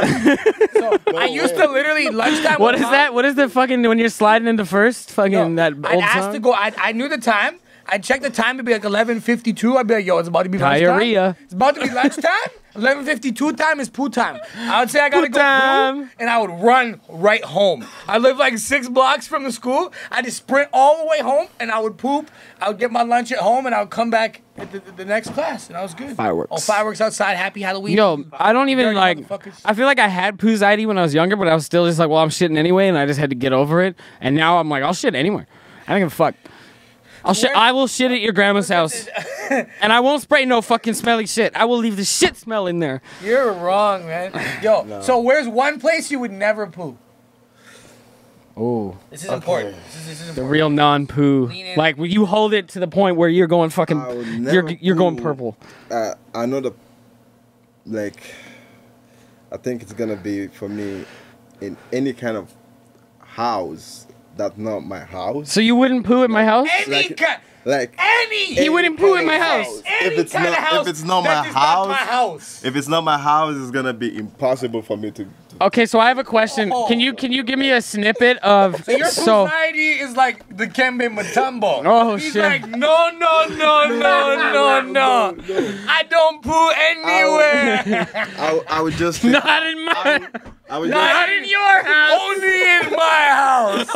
I used to literally lunchtime. What is that? What is the fucking, when you're sliding into first? Fucking that old I'd ask song? to go. I knew the time. I'd check the time. It'd be like 11:52. I'd be like, yo, it's about to be Diarrhea. lunchtime. It's about to be lunchtime. 11:52 time is poo time. I would say I gotta Poo go time. poo, and I would run right home. I live like 6 blocks from the school. I just sprint all the way home, and I would poop. I would get my lunch at home, and I would come back at the next class, and I was good. Fireworks. Oh, fireworks outside. Happy Halloween. Yo, I don't even Dirty like. motherfuckers. I feel like I had pooziety when I was younger, but I was still just like, well, I'm shitting anyway, and I just had to get over it. And now I'm like, I'll shit anywhere. I don't give a fuck. I will shit at your grandma's house, and I won't spray no fucking smelly shit. I will leave the shit smell in there. You're wrong, man. Yo, so where's one place you would never poo? Oh, This is important. This is the important. real non-poo. Lean in. Like when you hold it to the point where you're going fucking, I would never you're going poo. purple. I know the, like, I think it's gonna be for me in any kind of house that's not my house. So you wouldn't poo at my house? Like He wouldn't poo in my house. If it's not my house, if it's not my house, it's gonna be impossible for me to. Okay, so I have a question. Can you give me a snippet of So your society is like the Kembe Mutombo. Oh, He's shit. like, no. I don't poo anywhere. I would just. not in my I would not in your house. Only in my house.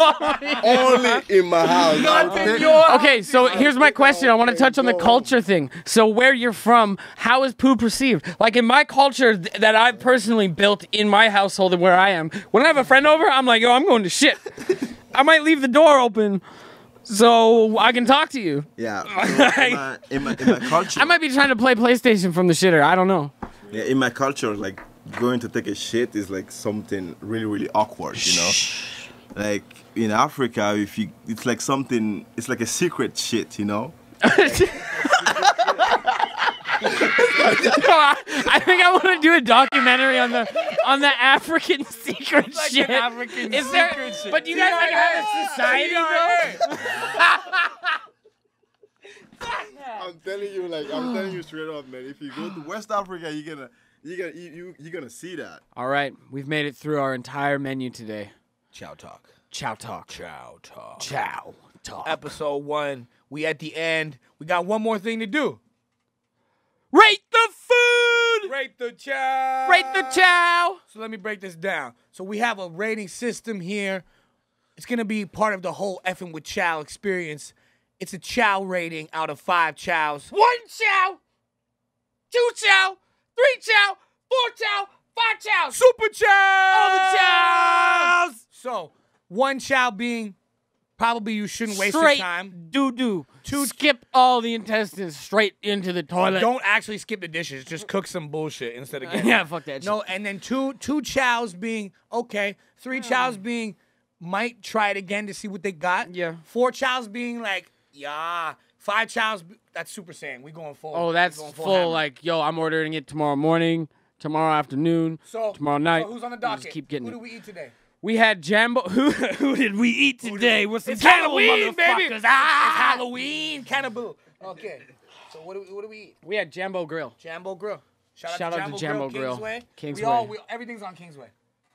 only in my house. Not in your house. Okay, so here's my question. I want to touch on the culture thing. So where you're from, how is poo perceived? Like in my culture that I've personally built in my household and where I am, when I have a friend over, I'm like, yo, I'm going to shit. I might leave the door open so I can talk to you. Yeah. So in my culture. I might be trying to play PlayStation from the shitter. I don't know. Yeah, in my culture, like going to take a shit is like something really, really awkward, you know. Like in Africa, it's like something, it's like a secret shit, you know. I think I want to do a documentary on the African secret Like shit. an African Is there? secret shit. But do you guys like have a society though? I'm telling you straight up, man. If you go to West Africa, you're gonna see that. All right, we've made it through our entire menu today. Chow talk. Chow talk. Chow talk. Chow talk. Episode 1. We at the end. We got one more thing to do. Rate the food. Rate the chow. Rate the chow. So let me break this down. So we have a rating system here. It's going to be part of the whole effing with chow experience. It's a chow rating out of 5 chows. 1 chow, 2 chow, 3 chow, 4 chow, 5 chow. Super chow. All the chows. So, 1 chow being probably you shouldn't waste your time. Doo-doo. Skip all the intestines straight into the toilet. Don't actually skip the dishes. Just cook some bullshit instead of getting yeah, fuck that shit. No, and then two chows being okay. 3 chows being might try it again to see what they got. Yeah. 4 chows being like, yeah. 5 chows, that's Super Saiyan. We going full. Oh, that's full hammer. like, yo, I'm ordering it tomorrow morning, tomorrow afternoon, tomorrow night. So who's on the docket? Just keep getting Who it. do we eat today? We had Jambo. Who did we eat today? With some It's cannibal Halloween, baby. motherfuckers. It's Halloween, cannibal. Okay. So what do we eat? We had Jambo Grill. Jambo Grill. Shout out to Jambo Grill. Kingsway. Everything's on Kingsway.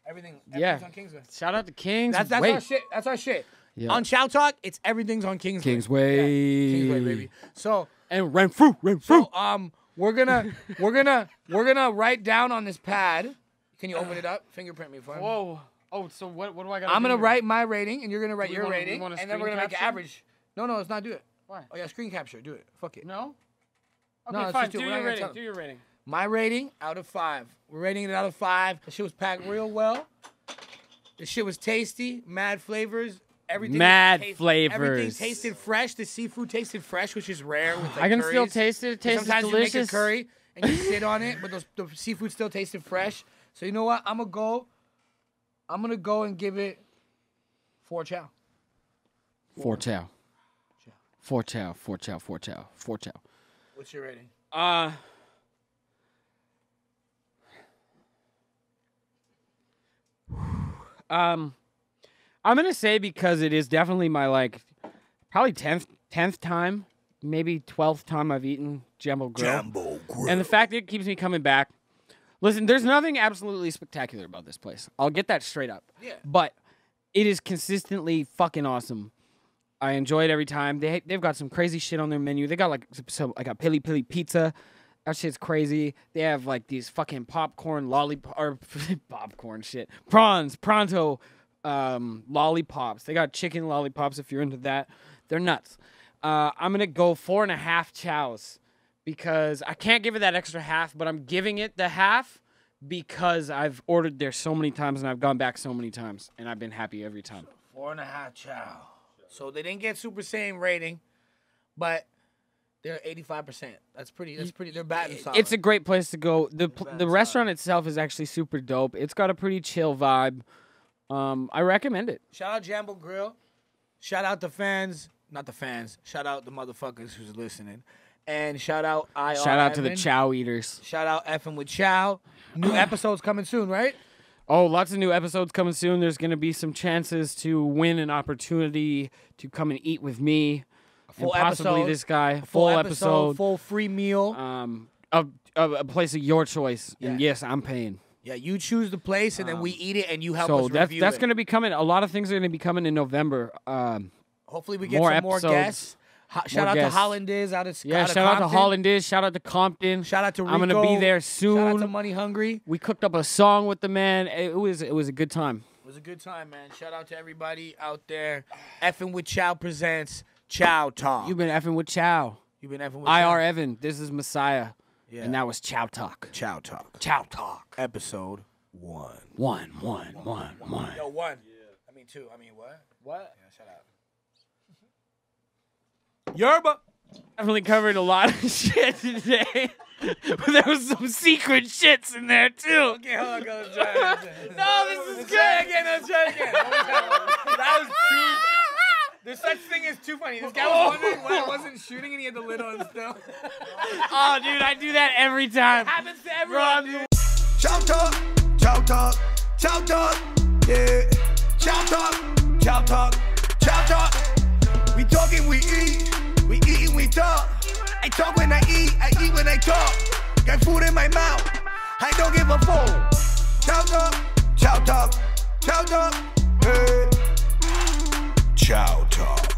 Everything's on Kingsway. Shout out to Kings. That's our shit. That's our shit. Yeah. On Chow Talk, it's everything's on Kingsway. Kingsway. Yeah, Kingsway, baby. So and Renfrew. So we're gonna write down on this pad. Can you open it up? Fingerprint me for me. Whoa. Oh, so what do I got? I'm gonna write my rating, and you're gonna write your rating, and then we're gonna make an average. No, let's not do it. Why? Oh yeah, screen capture. Do it. Fuck it. No. Okay, No, let's fine. just do it. Do We're not your gonna rating. tell Do your rating. My rating out of 5. We're rating it out of 5. The shit was packed real well. The shit was tasty. Mad flavors. Everything. Everything tasted fresh. The seafood tasted fresh, which is rare. With like I can curries. still taste it. It tastes Sometimes delicious. you make a curry and you sit on it, but the seafood still tasted fresh. So you know what? I'm gonna go and give it 4 chow. 4 chow. 4 chow. 4 chow. 4 chow. 4 chow. What's your rating? I'm gonna say because it is definitely my like probably 10th time, maybe 12th time I've eaten Jambo Grill. And the fact that it keeps me coming back. Listen, there's nothing absolutely spectacular about this place. I'll get that straight up. Yeah. But it is consistently fucking awesome. I enjoy it every time. They've got some crazy shit on their menu. They got like a pili pili pizza. That shit's crazy. They have like these fucking popcorn popcorn shit. Pronto lollipops. They got chicken lollipops if you're into that. They're nuts. I'm gonna go 4.5 chows because I can't give it that extra half, but I'm giving it the half because I've ordered there so many times and I've gone back so many times and I've been happy every time. 4.5 chow. So they didn't get Super Saiyan rating, but they're 85%. That's pretty. They're batting solid. It's a great place to go. The restaurant itself is actually super dope. It's got a pretty chill vibe. I recommend it. Shout out Jambo Grill. Shout out the fans. Not the fans. Shout out the motherfuckers who's listening. And shout out IR Shout out to the Evan. Chow eaters. Shout out FnWitCHOW. New episodes coming soon, right? Oh, lots of new episodes coming soon. There's going to be some chances to win an opportunity to come and eat with me. Full and possibly episode. This guy. Full episode. Full free meal. A place of your choice. Yeah. And yes, I'm paying. Yeah, you choose the place, and then we eat it, and you help So us review that's it. going to be coming. A lot of things are going to be coming in November. Hopefully we get more some more episodes, guests. Shout out guests. to Holland is out of Yeah, out of shout out to Compton. Holland is. Shout out to Compton. Shout out to Rico. I'm going to be there soon. Shout out to Money Hungry. We cooked up a song with the man. It was a good time. It was a good time, man. Shout out to everybody out there. FnWitCHOW presents Chow Talk. You've been effing with Chow. You've been effing with IR Evan. This is Massiah. Yeah. And that was Chow Talk. Chow Talk. Chow Talk. Episode 1. One. Yo, 1. I mean 2. I mean what? What? Yeah, shut up. Yerba. Definitely covered a lot of shit today. There was some secret shits in there too. Okay, hold on, let's try it. No, this is Let's good. try again. That was too. There's such thing as too funny. This guy was wondering why I wasn't shooting, and he had the lid on still. Oh, dude, I do that every time. Happens to everyone. Dude. Chow talk, chow talk, chow talk, yeah. Chow talk, chow talk, chow talk. We talking, we eat, we eating, we talk. I talk when I eat when I talk. Got food in my mouth, I don't give a fuck. Chow talk, chow talk, chow talk, hey. Chow talk.